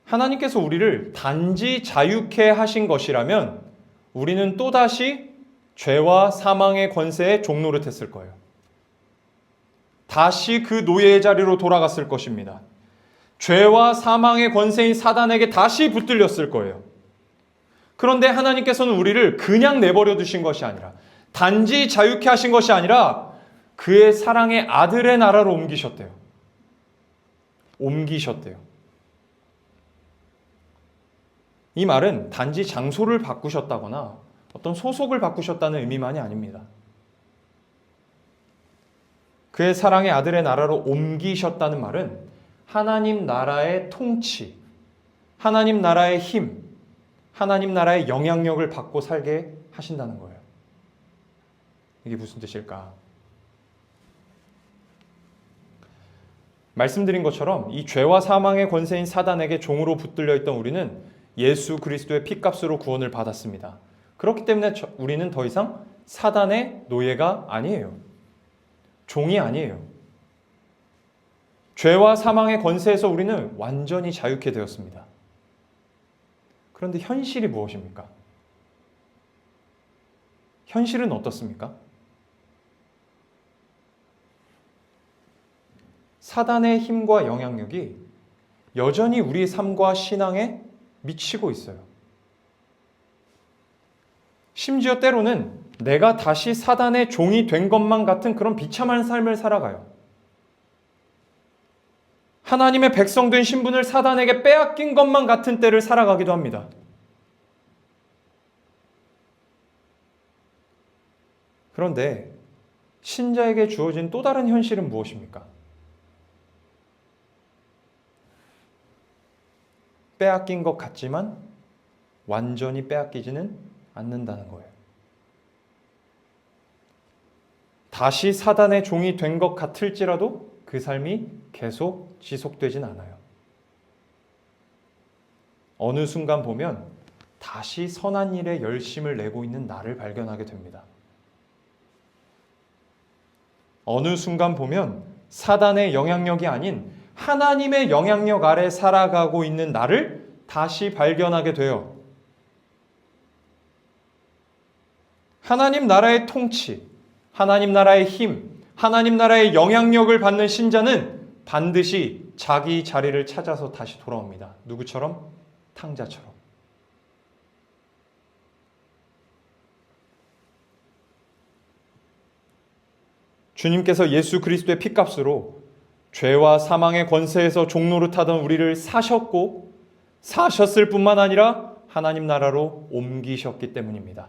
하나님께서 우리를 단지 자유케 하신 것이라면 우리는 또다시 죄와 사망의 권세에 종노릇했을 거예요. 다시 그 노예의 자리로 돌아갔을 것입니다. 죄와 사망의 권세인 사단에게 다시 붙들렸을 거예요. 그런데 하나님께서는 우리를 그냥 내버려 두신 것이 아니라, 단지 자유케 하신 것이 아니라 그의 사랑의 아들의 나라로 옮기셨대요. 옮기셨대요. 이 말은 단지 장소를 바꾸셨다거나 어떤 소속을 바꾸셨다는 의미만이 아닙니다. 그의 사랑의 아들의 나라로 옮기셨다는 말은 하나님 나라의 통치, 하나님 나라의 힘, 하나님 나라의 영향력을 받고 살게 하신다는 거예요. 이게 무슨 뜻일까? 말씀드린 것처럼 이 죄와 사망의 권세인 사단에게 종으로 붙들려 있던 우리는 예수 그리스도의 핏값으로 구원을 받았습니다. 그렇기 때문에 우리는 더 이상 사단의 노예가 아니에요. 종이 아니에요. 죄와 사망의 권세에서 우리는 완전히 자유케 되었습니다. 그런데 현실이 무엇입니까? 현실은 어떻습니까? 사단의 힘과 영향력이 여전히 우리의 삶과 신앙에 미치고 있어요. 심지어 때로는 내가 다시 사단의 종이 된 것만 같은 그런 비참한 삶을 살아가요. 하나님의 백성된 신분을 사단에게 빼앗긴 것만 같은 때를 살아가기도 합니다. 그런데 신자에게 주어진 또 다른 현실은 무엇입니까? 빼앗긴 것 같지만 완전히 빼앗기지는 않는다는 거예요. 다시 사단의 종이 된 것 같을지라도 그 삶이 계속 지속되진 않아요. 어느 순간 보면 다시 선한 일에 열심을 내고 있는 나를 발견하게 됩니다. 어느 순간 보면 사단의 영향력이 아닌 하나님의 영향력 아래 살아가고 있는 나를 다시 발견하게 돼요. 하나님 나라의 통치, 하나님 나라의 힘, 하나님 나라의 영향력을 받는 신자는 반드시 자기 자리를 찾아서 다시 돌아옵니다. 누구처럼? 탕자처럼. 주님께서 예수 그리스도의 핏값으로 죄와 사망의 권세에서 종노릇하던 우리를 사셨고 사셨을 뿐만 아니라 하나님 나라로 옮기셨기 때문입니다.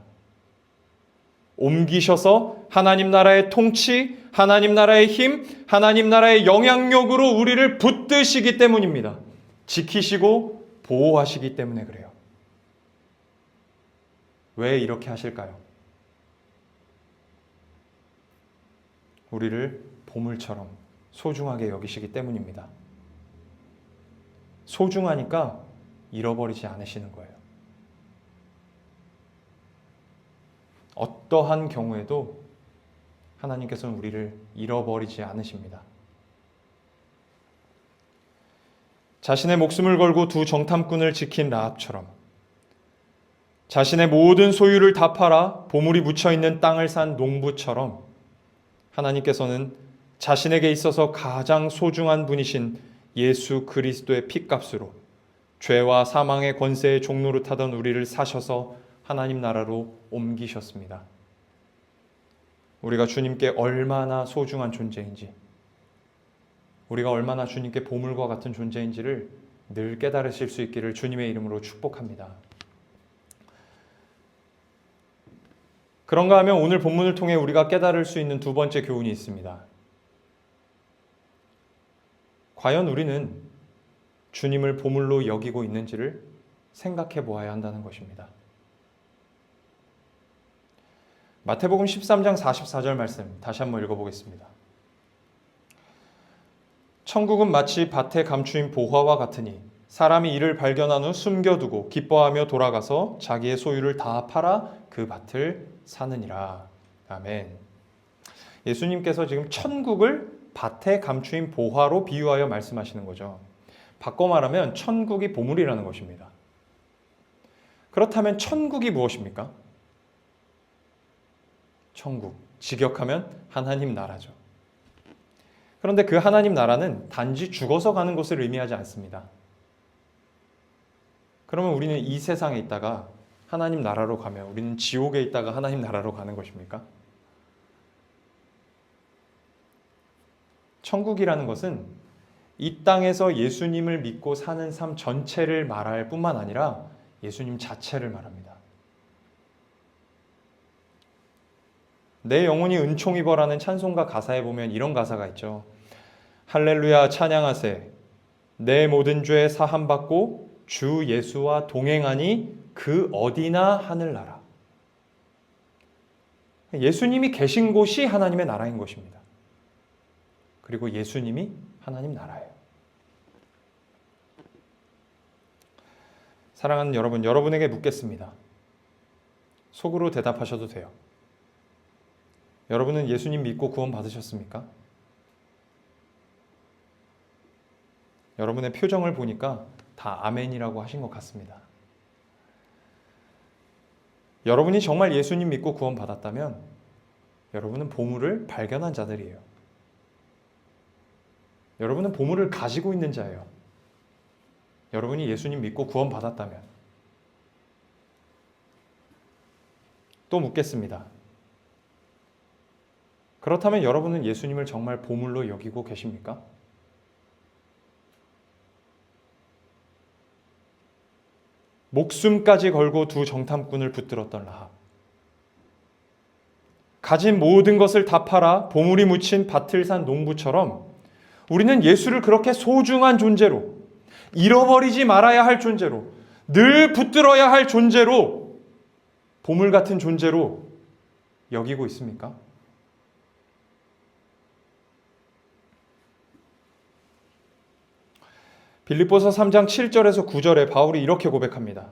옮기셔서 하나님 나라의 통치, 하나님 나라의 힘, 하나님 나라의 영향력으로 우리를 붙드시기 때문입니다. 지키시고 보호하시기 때문에 그래요. 왜 이렇게 하실까요? 우리를 보물처럼 소중하게 여기시기 때문입니다. 소중하니까 잃어버리지 않으시는 거예요. 어떠한 경우에도 하나님께서는 우리를 잃어버리지 않으십니다. 자신의 목숨을 걸고 두 정탐꾼을 지킨 라합처럼 자신의 모든 소유를 다 팔아 보물이 묻혀있는 땅을 산 농부처럼 하나님께서는 자신에게 있어서 가장 소중한 분이신 예수 그리스도의 핏값으로 죄와 사망의 권세의 종로로 타던 우리를 사셔서 하나님 나라로 옮기셨습니다. 우리가 주님께 얼마나 소중한 존재인지, 우리가 얼마나 주님께 보물과 같은 존재인지를 늘 깨달으실 수 있기를 주님의 이름으로 축복합니다. 그런가 하면 오늘 본문을 통해 우리가 깨달을 수 있는 두 번째 교훈이 있습니다. 과연 우리는 주님을 보물로 여기고 있는지를 생각해 보아야 한다는 것입니다. 마태복음 13장 44절 말씀 다시 한번 읽어보겠습니다. 천국은 마치 밭에 감추인 보화와 같으니 사람이 이를 발견한 후 숨겨두고 기뻐하며 돌아가서 자기의 소유를 다 팔아 그 밭을 사느니라. 아멘. 예수님께서 지금 천국을 밭에 감추인 보화로 비유하여 말씀하시는 거죠. 바꿔 말하면 천국이 보물이라는 것입니다. 그렇다면 천국이 무엇입니까? 천국, 직역하면 하나님 나라죠. 그런데 그 하나님 나라는 단지 죽어서 가는 것을 의미하지 않습니다. 그러면 우리는 이 세상에 있다가 하나님 나라로 가면 우리는 지옥에 있다가 하나님 나라로 가는 것입니까? 천국이라는 것은 이 땅에서 예수님을 믿고 사는 삶 전체를 말할 뿐만 아니라 예수님 자체를 말합니다. 내 영혼이 은총입어라는 찬송가 가사에 보면 이런 가사가 있죠. 할렐루야 찬양하세 내 모든 죄 사함받고 주 예수와 동행하니 그 어디나 하늘나라. 예수님이 계신 곳이 하나님의 나라인 것입니다. 그리고 예수님이 하나님 나라예요. 사랑하는 여러분, 여러분에게 묻겠습니다. 속으로 대답하셔도 돼요. 여러분은 예수님 믿고 구원 받으셨습니까? 여러분의 표정을 보니까 다 아멘이라고 하신 것 같습니다. 여러분이 정말 예수님 믿고 구원 받았다면 여러분은 보물을 발견한 자들이에요. 여러분은 보물을 가지고 있는 자예요. 여러분이 예수님 믿고 구원 받았다면. 또 묻겠습니다. 그렇다면 여러분은 예수님을 정말 보물로 여기고 계십니까? 목숨까지 걸고 두 정탐꾼을 붙들었던 라합. 가진 모든 것을 다 팔아 보물이 묻힌 밭을 산 농부처럼 우리는 예수를 그렇게 소중한 존재로, 잃어버리지 말아야 할 존재로, 늘 붙들어야 할 존재로, 보물 같은 존재로 여기고 있습니까? 빌립보서 3장 7절에서 9절에 바울이 이렇게 고백합니다.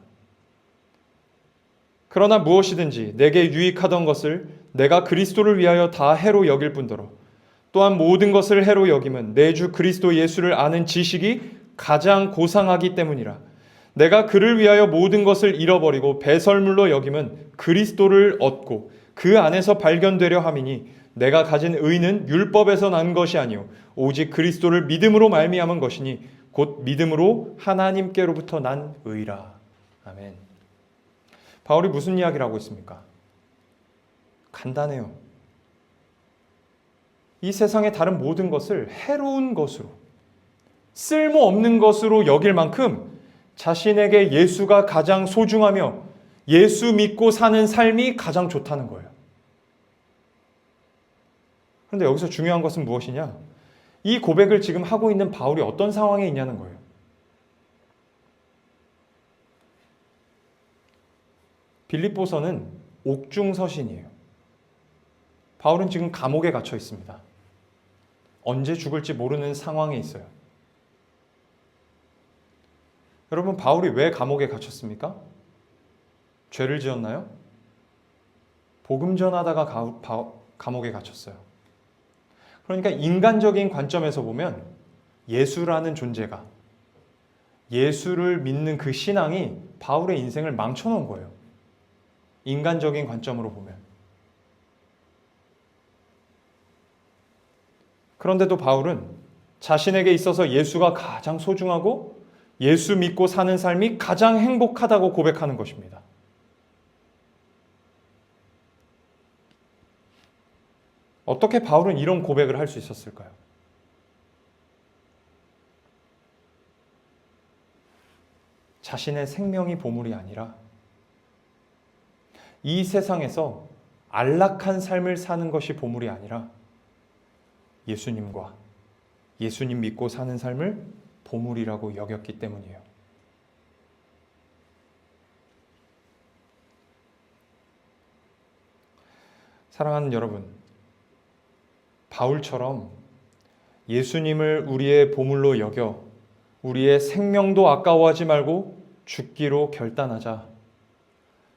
그러나 무엇이든지 내게 유익하던 것을 내가 그리스도를 위하여 다 해로 여길 뿐더러 또한 모든 것을 해로 여김은 내 주 그리스도 예수를 아는 지식이 가장 고상하기 때문이라. 내가 그를 위하여 모든 것을 잃어버리고 배설물로 여김은 그리스도를 얻고 그 안에서 발견되려 함이니 내가 가진 의는 율법에서 난 것이 아니요 오직 그리스도를 믿음으로 말미암은 것이니 곧 믿음으로 하나님께로부터 난 의라. 아멘. 바울이 무슨 이야기를 하고 있습니까? 간단해요. 이 세상의 다른 모든 것을 해로운 것으로, 쓸모없는 것으로 여길 만큼 자신에게 예수가 가장 소중하며 예수 믿고 사는 삶이 가장 좋다는 거예요. 그런데 여기서 중요한 것은 무엇이냐? 이 고백을 지금 하고 있는 바울이 어떤 상황에 있냐는 거예요. 빌립보서는 옥중서신이에요. 바울은 지금 감옥에 갇혀 있습니다. 언제 죽을지 모르는 상황에 있어요. 여러분, 바울이 왜 감옥에 갇혔습니까? 죄를 지었나요? 복음 전하다가 감옥에 갇혔어요. 그러니까 인간적인 관점에서 보면 예수라는 존재가, 예수를 믿는 그 신앙이 바울의 인생을 망쳐놓은 거예요. 인간적인 관점으로 보면. 그런데도 바울은 자신에게 있어서 예수가 가장 소중하고 예수 믿고 사는 삶이 가장 행복하다고 고백하는 것입니다. 어떻게 바울은 이런 고백을 할 수 있었을까요? 자신의 생명이 보물이 아니라 이 세상에서 안락한 삶을 사는 것이 보물이 아니라 예수님과 예수님 믿고 사는 삶을 보물이라고 여겼기 때문이에요. 사랑하는 여러분, 바울처럼 예수님을 우리의 보물로 여겨 우리의 생명도 아까워하지 말고 죽기로 결단하자.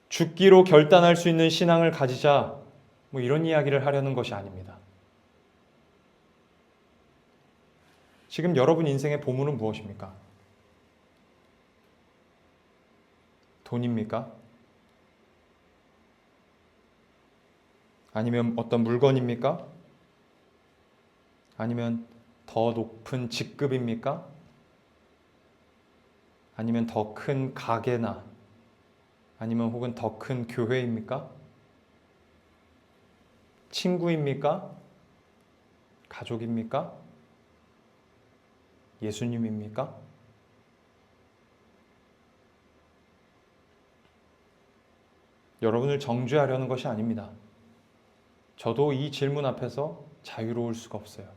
죽기로 결단할 수 있는 신앙을 가지자. 이런 이야기를 하려는 것이 아닙니다. 지금 여러분 인생의 보물은 무엇입니까? 돈입니까? 아니면 어떤 물건입니까? 아니면 더 높은 직급입니까? 아니면 더 큰 가게나 아니면 혹은 더 큰 교회입니까? 친구입니까? 가족입니까? 예수님입니까? 여러분을 정죄하려는 것이 아닙니다. 저도 이 질문 앞에서 자유로울 수가 없어요.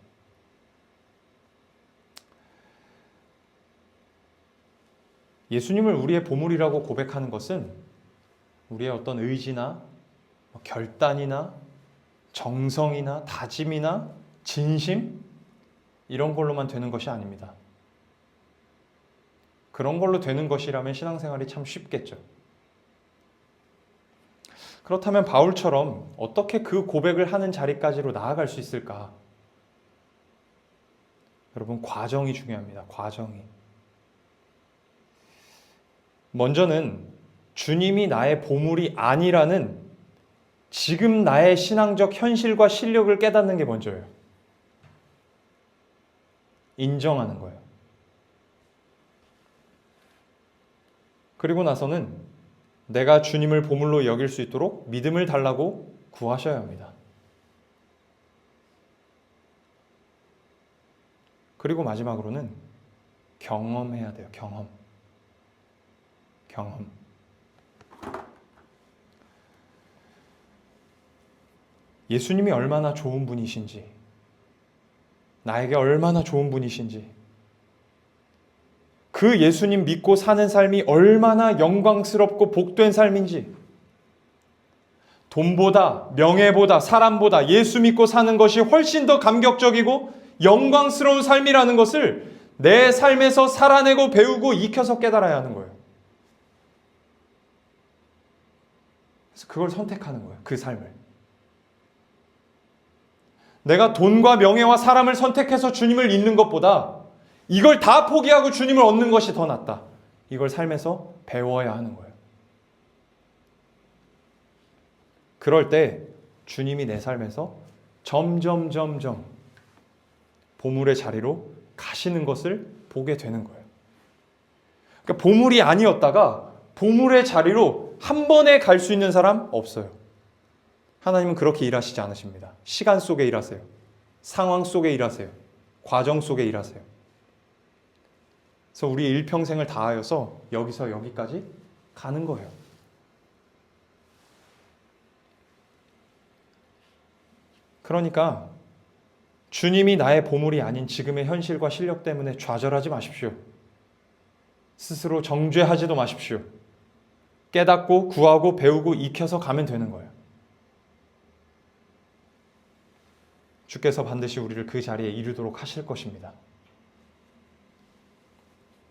예수님을 우리의 보물이라고 고백하는 것은 우리의 어떤 의지나 결단이나 정성이나 다짐이나 진심 이런 걸로만 되는 것이 아닙니다. 그런 걸로 되는 것이라면 신앙생활이 참 쉽겠죠. 그렇다면 바울처럼 어떻게 그 고백을 하는 자리까지로 나아갈 수 있을까? 여러분, 과정이 중요합니다. 과정이. 먼저는 주님이 나의 보물이 아니라는 지금 나의 신앙적 현실과 실력을 깨닫는 게 먼저예요. 인정하는 거예요. 그리고 나서는 내가 주님을 보물로 여길 수 있도록 믿음을 달라고 구하셔야 합니다. 그리고 마지막으로는 경험해야 돼요. 경험. 예수님이 얼마나 좋은 분이신지, 나에게 얼마나 좋은 분이신지, 그 예수님 믿고 사는 삶이 얼마나 영광스럽고 복된 삶인지, 돈보다, 명예보다, 사람보다 예수 믿고 사는 것이 훨씬 더 감격적이고 영광스러운 삶이라는 것을 내 삶에서 살아내고 배우고 익혀서 깨달아야 하는 거예요. 그래서 그걸 선택하는 거예요. 그 삶을. 내가 돈과 명예와 사람을 선택해서 주님을 잊는 것보다 이걸 다 포기하고 주님을 얻는 것이 더 낫다. 이걸 삶에서 배워야 하는 거예요. 그럴 때 주님이 내 삶에서 점점 보물의 자리로 가시는 것을 보게 되는 거예요. 그러니까 보물이 아니었다가 보물의 자리로 한 번에 갈 수 있는 사람 없어요. 하나님은 그렇게 일하시지 않으십니다. 시간 속에 일하세요. 상황 속에 일하세요. 과정 속에 일하세요. 그래서 우리 일평생을 다하여서 여기서 여기까지 가는 거예요. 그러니까 주님이 나의 보물이 아닌 지금의 현실과 실력 때문에 좌절하지 마십시오. 스스로 정죄하지도 마십시오. 깨닫고 구하고 배우고 익혀서 가면 되는 거예요. 주께서 반드시 우리를 그 자리에 이르도록 하실 것입니다.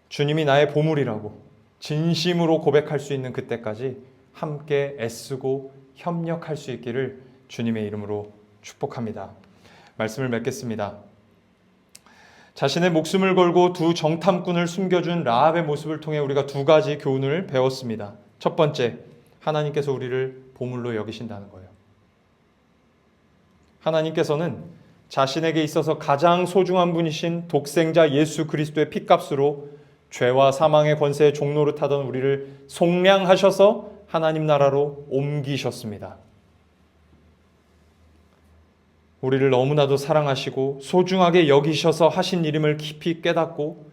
주님이 나의 보물이라고 진심으로 고백할 수 있는 그때까지 함께 애쓰고 협력할 수 있기를 주님의 이름으로 축복합니다. 말씀을 맺겠습니다. 자신의 목숨을 걸고 두 정탐꾼을 숨겨준 라합의 모습을 통해 우리가 두 가지 교훈을 배웠습니다. 첫 번째, 하나님께서 우리를 보물로 여기신다는 거예요. 하나님께서는 자신에게 있어서 가장 소중한 분이신 독생자 예수 그리스도의 핏값으로 죄와 사망의 권세의 종노릇 하던 우리를 속량하셔서 하나님 나라로 옮기셨습니다. 우리를 너무나도 사랑하시고 소중하게 여기셔서 하신 일임을 깊이 깨닫고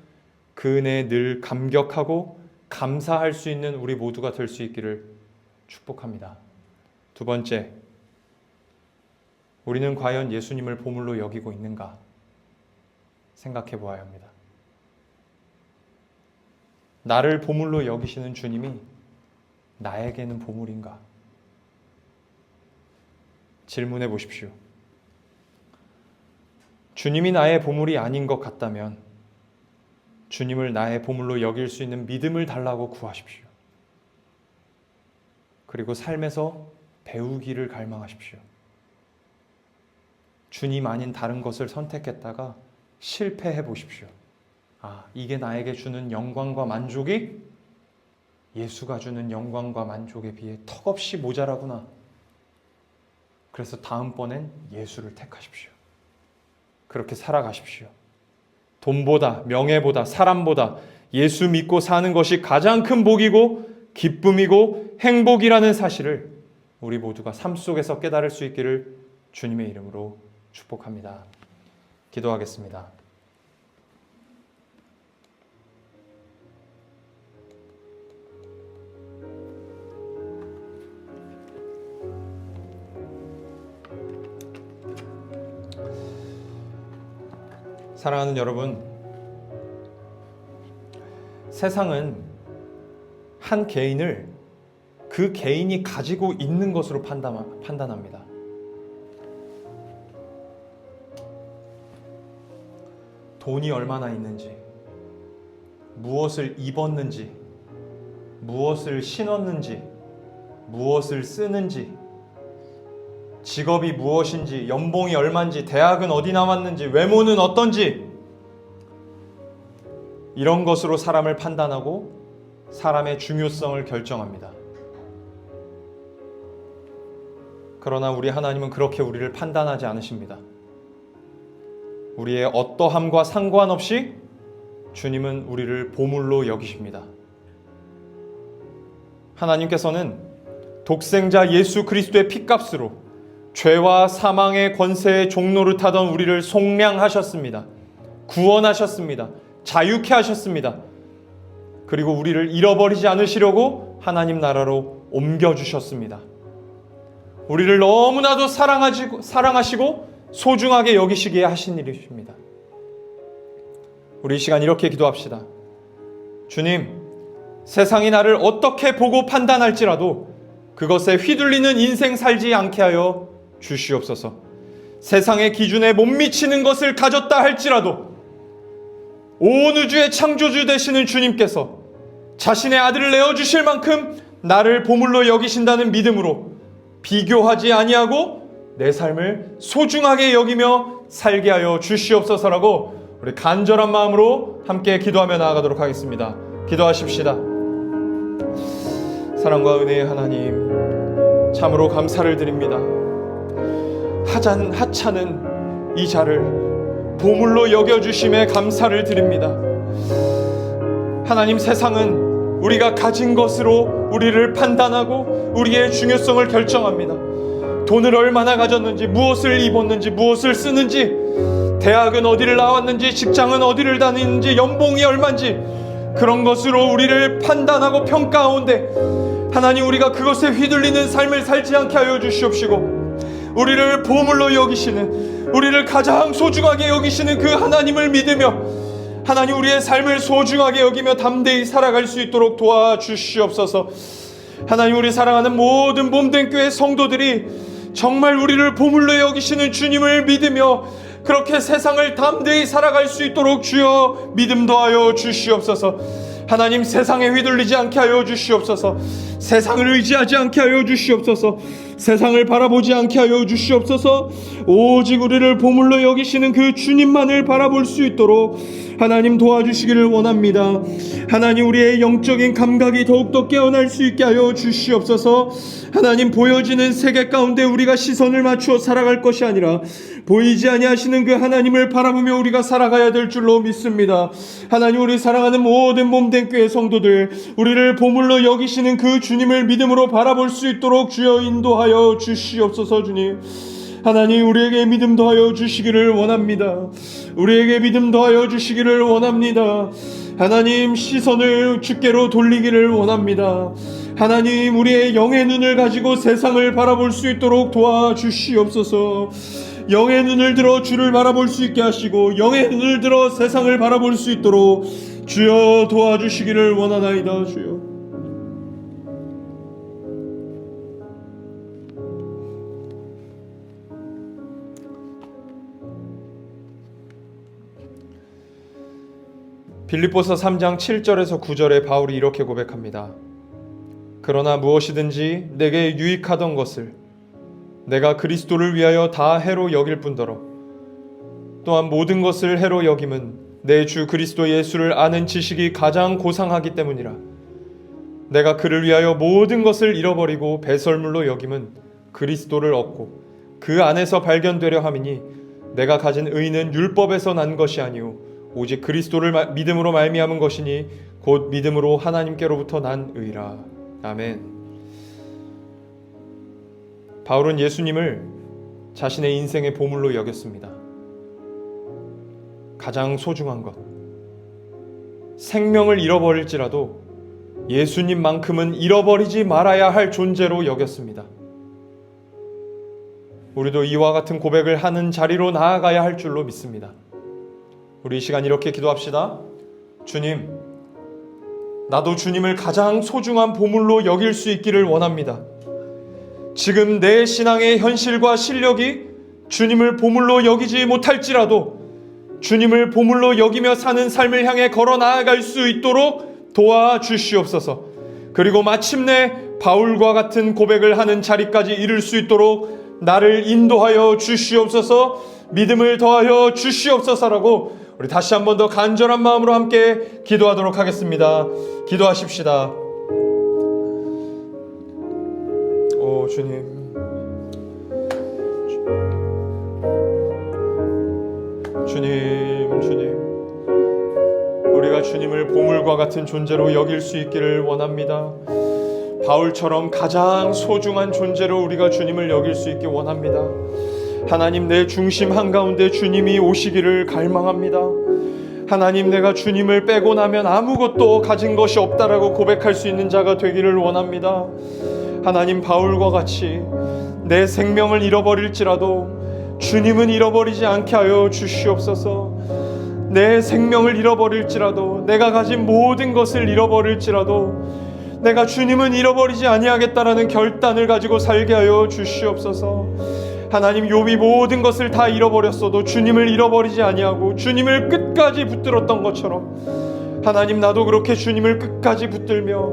그 은혜에 늘 감격하고 감사할 수 있는 우리 모두가 될 수 있기를 축복합니다. 두 번째, 우리는 과연 예수님을 보물로 여기고 있는가 생각해 보아야 합니다. 나를 보물로 여기시는 주님이 나에게는 보물인가? 질문해 보십시오. 주님이 나의 보물이 아닌 것 같다면 주님을 나의 보물로 여길 수 있는 믿음을 달라고 구하십시오. 그리고 삶에서 배우기를 갈망하십시오. 주님 아닌 다른 것을 선택했다가 실패해 보십시오. 아, 이게 나에게 주는 영광과 만족이 예수가 주는 영광과 만족에 비해 턱없이 모자라구나. 그래서 다음번엔 예수를 택하십시오. 그렇게 살아가십시오. 돈보다, 명예보다, 사람보다 예수 믿고 사는 것이 가장 큰 복이고 기쁨이고 행복이라는 사실을 우리 모두가 삶 속에서 깨달을 수 있기를 주님의 이름으로 축복합니다. 기도하겠습니다. 사랑하는 여러분, 세상은 한 개인을 그 개인이 가지고 있는 것으로 판단합니다. 돈이 얼마나 있는지, 무엇을 입었는지, 무엇을 신었는지, 무엇을 쓰는지, 직업이 무엇인지, 연봉이 얼마인지, 대학은 어디 나왔는지, 외모는 어떤지, 이런 것으로 사람을 판단하고 사람의 중요성을 결정합니다. 그러나 우리 하나님은 그렇게 우리를 판단하지 않으십니다. 우리의 어떠함과 상관없이 주님은 우리를 보물로 여기십니다. 하나님께서는 독생자 예수 그리스도의 핏값으로 죄와 사망의 권세의 종노릇 하던 우리를 속량하셨습니다. 구원하셨습니다. 자유케 하셨습니다. 그리고 우리를 잃어버리지 않으시려고 하나님 나라로 옮겨주셨습니다. 우리를 너무나도 사랑하시고 소중하게 여기시기에 하신 일이십니다. 우리 이 시간 이렇게 기도합시다. 주님, 세상이 나를 어떻게 보고 판단할지라도 그것에 휘둘리는 인생 살지 않게 하여 주시옵소서. 세상의 기준에 못 미치는 것을 가졌다 할지라도 온 우주의 창조주 되시는 주님께서 자신의 아들을 내어주실 만큼 나를 보물로 여기신다는 믿음으로 비교하지 아니하고 내 삶을 소중하게 여기며 살게 하여 주시옵소서라고 우리 간절한 마음으로 함께 기도하며 나아가도록 하겠습니다. 기도하십시다. 사랑과 은혜의 하나님, 참으로 감사를 드립니다. 하찮은 이 자를 보물로 여겨주심에 감사를 드립니다. 하나님, 세상은 우리가 가진 것으로 우리를 판단하고 우리의 중요성을 결정합니다. 돈을 얼마나 가졌는지, 무엇을 입었는지, 무엇을 쓰는지, 대학은 어디를 나왔는지, 직장은 어디를 다니는지, 연봉이 얼마인지, 그런 것으로 우리를 판단하고 평가하온데 하나님, 우리가 그것에 휘둘리는 삶을 살지 않게 하여 주시옵시고 우리를 보물로 여기시는, 우리를 가장 소중하게 여기시는 그 하나님을 믿으며 하나님, 우리의 삶을 소중하게 여기며 담대히 살아갈 수 있도록 도와주시옵소서. 하나님, 우리 사랑하는 모든 몸된 교회 성도들이 정말 우리를 보물로 여기시는 주님을 믿으며 그렇게 세상을 담대히 살아갈 수 있도록 주여 믿음 더하여 주시옵소서. 하나님, 세상에 휘둘리지 않게 하여 주시옵소서. 세상을 의지하지 않게 하여 주시옵소서. 세상을 바라보지 않게 하여 주시옵소서. 오직 우리를 보물로 여기시는 그 주님만을 바라볼 수 있도록 하나님 도와주시기를 원합니다. 하나님, 우리의 영적인 감각이 더욱더 깨어날 수 있게 하여 주시옵소서. 하나님, 보여지는 세계 가운데 우리가 시선을 맞추어 살아갈 것이 아니라 보이지 아니하시는 그 하나님을 바라보며 우리가 살아가야 될 줄로 믿습니다. 하나님, 우리 사랑하는 모든 몸된 교회 성도들, 우리를 보물로 여기시는 그 주님을 믿음으로 바라볼 수 있도록 주여 인도하여 주시옵소서. 주님, 하나님, 우리에게 믿음 더하여 주시기를 원합니다. 우리에게 믿음 더하여 주시기를 원합니다. 하나님, 시선을 주께로 돌리기를 원합니다. 하나님, 우리의 영의 눈을 가지고 세상을 바라볼 수 있도록 도와주시옵소서. 영의 눈을 들어 주를 바라볼 수 있게 하시고 영의 눈을 들어 세상을 바라볼 수 있도록 주여 도와주시기를 원하나이다. 주여, 빌립보서 3장 7절에서 9절에 바울이 이렇게 고백합니다. 그러나 무엇이든지 내게 유익하던 것을 내가 그리스도를 위하여 다 해로 여길 뿐더러 또한 모든 것을 해로 여김은 내 주 그리스도 예수를 아는 지식이 가장 고상하기 때문이라. 내가 그를 위하여 모든 것을 잃어버리고 배설물로 여김은 그리스도를 얻고 그 안에서 발견되려 함이니 내가 가진 의는 율법에서 난 것이 아니오 오직 그리스도를 믿음으로 말미암은 것이니 곧 믿음으로 하나님께로부터 난 의라. 아멘. 바울은 예수님을 자신의 인생의 보물로 여겼습니다. 가장 소중한 것, 생명을 잃어버릴지라도 예수님만큼은 잃어버리지 말아야 할 존재로 여겼습니다. 우리도 이와 같은 고백을 하는 자리로 나아가야 할 줄로 믿습니다. 우리 이 시간 이렇게 기도합시다. 주님, 나도 주님을 가장 소중한 보물로 여길 수 있기를 원합니다. 지금 내 신앙의 현실과 실력이 주님을 보물로 여기지 못할지라도 주님을 보물로 여기며 사는 삶을 향해 걸어 나아갈 수 있도록 도와주시옵소서. 그리고 마침내 바울과 같은 고백을 하는 자리까지 이룰 수 있도록 나를 인도하여 주시옵소서. 믿음을 더하여 주시옵소서라고 우리 다시 한 번 더 간절한 마음으로 함께 기도하도록 하겠습니다. 기도하십시다. 오 주님, 주님, 우리가 주님을 보물과 같은 존재로 여길 수 있기를 원합니다. 바울처럼 가장 소중한 존재로 우리가 주님을 여길 수 있기 원합니다. 하나님, 내 중심 한가운데 주님이 오시기를 갈망합니다. 하나님, 내가 주님을 빼고 나면 아무것도 가진 것이 없다라고 고백할 수 있는 자가 되기를 원합니다. 하나님, 바울과 같이 내 생명을 잃어버릴지라도 주님은 잃어버리지 않게 하여 주시옵소서. 내 생명을 잃어버릴지라도 내가 가진 모든 것을 잃어버릴지라도 내가 주님은 잃어버리지 아니하겠다라는 결단을 가지고 살게 하여 주시옵소서. 하나님, 욥이 모든 것을 다 잃어버렸어도 주님을 잃어버리지 아니하고 주님을 끝까지 붙들었던 것처럼 하나님, 나도 그렇게 주님을 끝까지 붙들며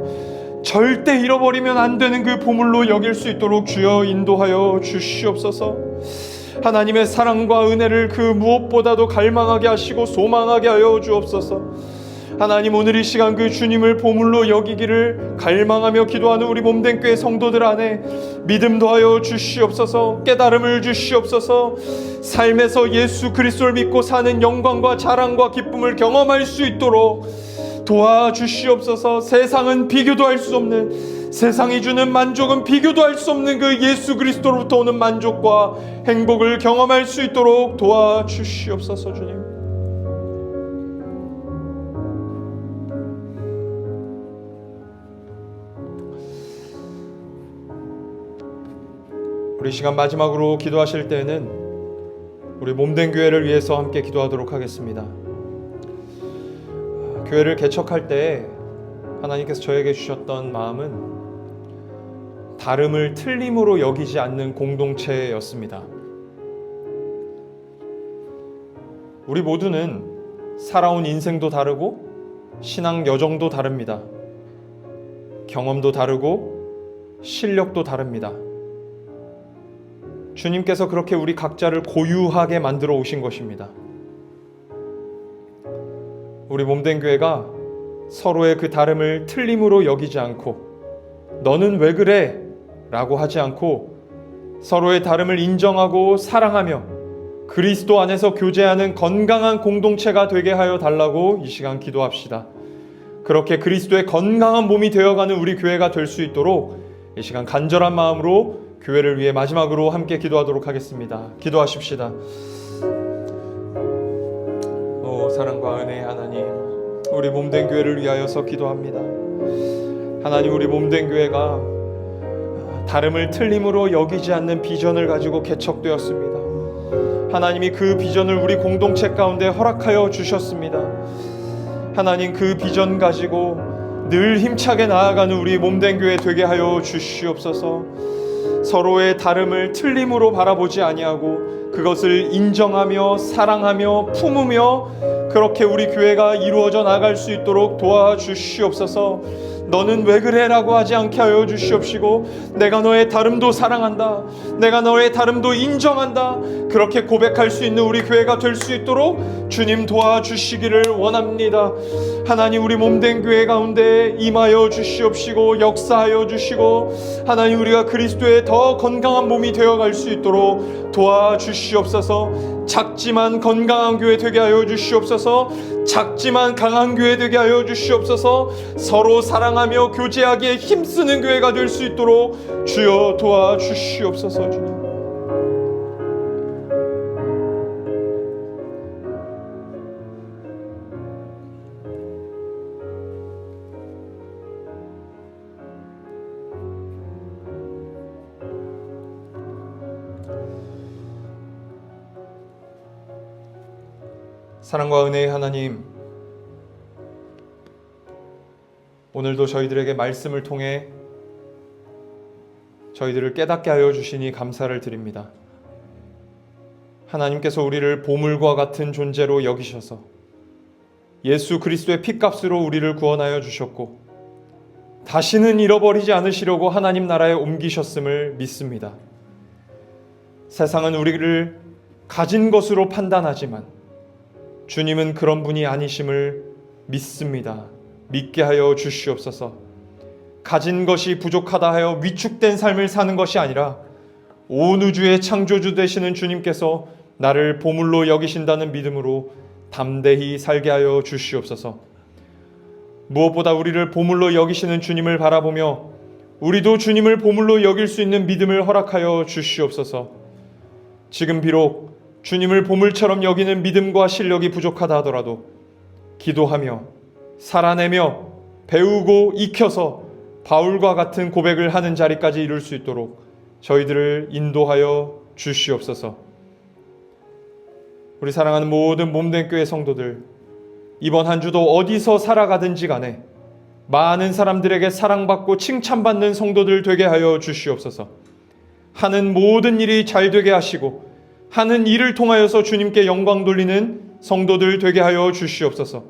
절대 잃어버리면 안 되는 그 보물로 여길 수 있도록 주여 인도하여 주시옵소서. 하나님의 사랑과 은혜를 그 무엇보다도 갈망하게 하시고 소망하게 하여 주옵소서. 하나님, 오늘 이 시간 그 주님을 보물로 여기기를 갈망하며 기도하는 우리 몸된 교회 성도들 안에 믿음 더하여 주시옵소서. 깨달음을 주시옵소서. 삶에서 예수 그리스도를 믿고 사는 영광과 자랑과 기쁨을 경험할 수 있도록 도와주시옵소서. 세상은 비교도 할 수 없는, 세상이 주는 만족은 비교도 할 수 없는 그 예수 그리스도로부터 오는 만족과 행복을 경험할 수 있도록 도와주시옵소서. 주님, 우리 시간 마지막으로 기도하실 때에는 우리 몸된 교회를 위해서 함께 기도하도록 하겠습니다. 교회를 개척할 때 하나님께서 저에게 주셨던 마음은 다름을 틀림으로 여기지 않는 공동체였습니다. 우리 모두는 살아온 인생도 다르고 신앙 여정도 다릅니다. 경험도 다르고 실력도 다릅니다. 주님께서 그렇게 우리 각자를 고유하게 만들어 오신 것입니다. 우리 몸된 교회가 서로의 그 다름을 틀림으로 여기지 않고 너는 왜 그래? 라고 하지 않고 서로의 다름을 인정하고 사랑하며 그리스도 안에서 교제하는 건강한 공동체가 되게 하여 달라고 이 시간 기도합시다. 그렇게 그리스도의 건강한 몸이 되어가는 우리 교회가 될 수 있도록 이 시간 간절한 마음으로 교회를 위해 마지막으로 함께 기도하도록 하겠습니다. 기도하십시다. 사랑과 은혜의 하나님, 우리 몸된 교회를 위하여서 기도합니다. 하나님, 우리 몸된 교회가 다름을 틀림으로 여기지 않는 비전을 가지고 개척되었습니다. 하나님이 그 비전을 우리 공동체 가운데 허락하여 주셨습니다. 하나님, 그 비전 가지고 늘 힘차게 나아가는 우리 몸된 교회 되게 하여 주시옵소서. 서로의 다름을 틀림으로 바라보지 아니하고 그것을 인정하며 사랑하며 품으며 그렇게 우리 교회가 이루어져 나갈 수 있도록 도와주시옵소서. 너는 왜 그래? 라고 하지 않게 하여 주시옵시고 내가 너의 다름도 사랑한다, 내가 너의 다름도 인정한다, 그렇게 고백할 수 있는 우리 교회가 될 수 있도록 주님 도와주시기를 원합니다. 하나님, 우리 몸된 교회 가운데 임하여 주시옵시고 역사하여 주시고 하나님, 우리가 그리스도의 더 건강한 몸이 되어갈 수 있도록 도와주시옵소서. 작지만 건강한 교회 되게 하여 주시옵소서. 작지만 강한 교회 되게 하여 주시옵소서. 서로 사랑하며 교제하기에 힘쓰는 교회가 될 수 있도록 주여 도와주시옵소서. 주님, 사랑과 은혜의 하나님, 오늘도 저희들에게 말씀을 통해 저희들을 깨닫게 하여 주시니 감사를 드립니다. 하나님께서 우리를 보물과 같은 존재로 여기셔서 예수 그리스도의 핏값으로 우리를 구원하여 주셨고 다시는 잃어버리지 않으시려고 하나님 나라에 옮기셨음을 믿습니다. 세상은 우리를 가진 것으로 판단하지만 주님은 그런 분이 아니심을 믿습니다. 믿게 하여 주시옵소서. 가진 것이 부족하다 하여 위축된 삶을 사는 것이 아니라 온 우주의 창조주 되시는 주님께서 나를 보물로 여기신다는 믿음으로 담대히 살게 하여 주시옵소서. 무엇보다 우리를 보물로 여기시는 주님을 바라보며 우리도 주님을 보물로 여길 수 있는 믿음을 허락하여 주시옵소서. 지금 비록 주님을 보물처럼 여기는 믿음과 실력이 부족하다 하더라도 기도하며 살아내며 배우고 익혀서 바울과 같은 고백을 하는 자리까지 이룰 수 있도록 저희들을 인도하여 주시옵소서. 우리 사랑하는 모든 몸된 교회 성도들, 이번 한 주도 어디서 살아가든지 간에 많은 사람들에게 사랑받고 칭찬받는 성도들 되게 하여 주시옵소서. 하는 모든 일이 잘 되게 하시고 하는 일을 통하여서 주님께 영광 돌리는 성도들 되게 하여 주시옵소서.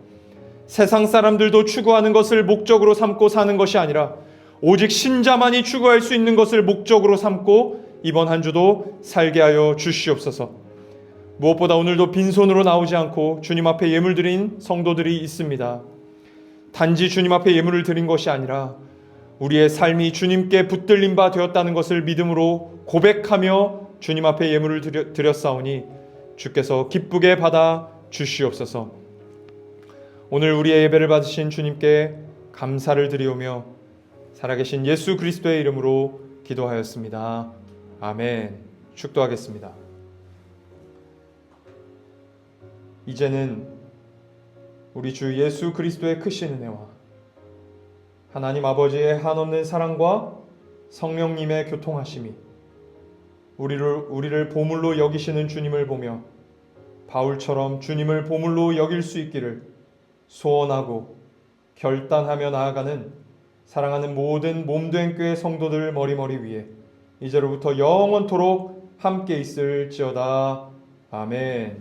세상 사람들도 추구하는 것을 목적으로 삼고 사는 것이 아니라 오직 신자만이 추구할 수 있는 것을 목적으로 삼고 이번 한 주도 살게 하여 주시옵소서. 무엇보다 오늘도 빈손으로 나오지 않고 주님 앞에 예물 드린 성도들이 있습니다. 단지 주님 앞에 예물을 드린 것이 아니라 우리의 삶이 주님께 붙들린 바 되었다는 것을 믿음으로 고백하며 주님 앞에 예물을 드렸사오니 주께서 기쁘게 받아 주시옵소서. 오늘 우리의 예배를 받으신 주님께 감사를 드리오며 살아계신 예수 그리스도의 이름으로 기도하였습니다. 아멘. 축도하겠습니다. 이제는 우리 주 예수 그리스도의 크신 은혜와 하나님 아버지의 한없는 사랑과 성령님의 교통하심이 우리를 보물로 여기시는 주님을 보며 바울처럼 주님을 보물로 여길 수 있기를 소원하고 결단하며 나아가는 사랑하는 모든 몸된 교회 성도들 머리머리 위에 이제로부터 영원토록 함께 있을지어다. 아멘.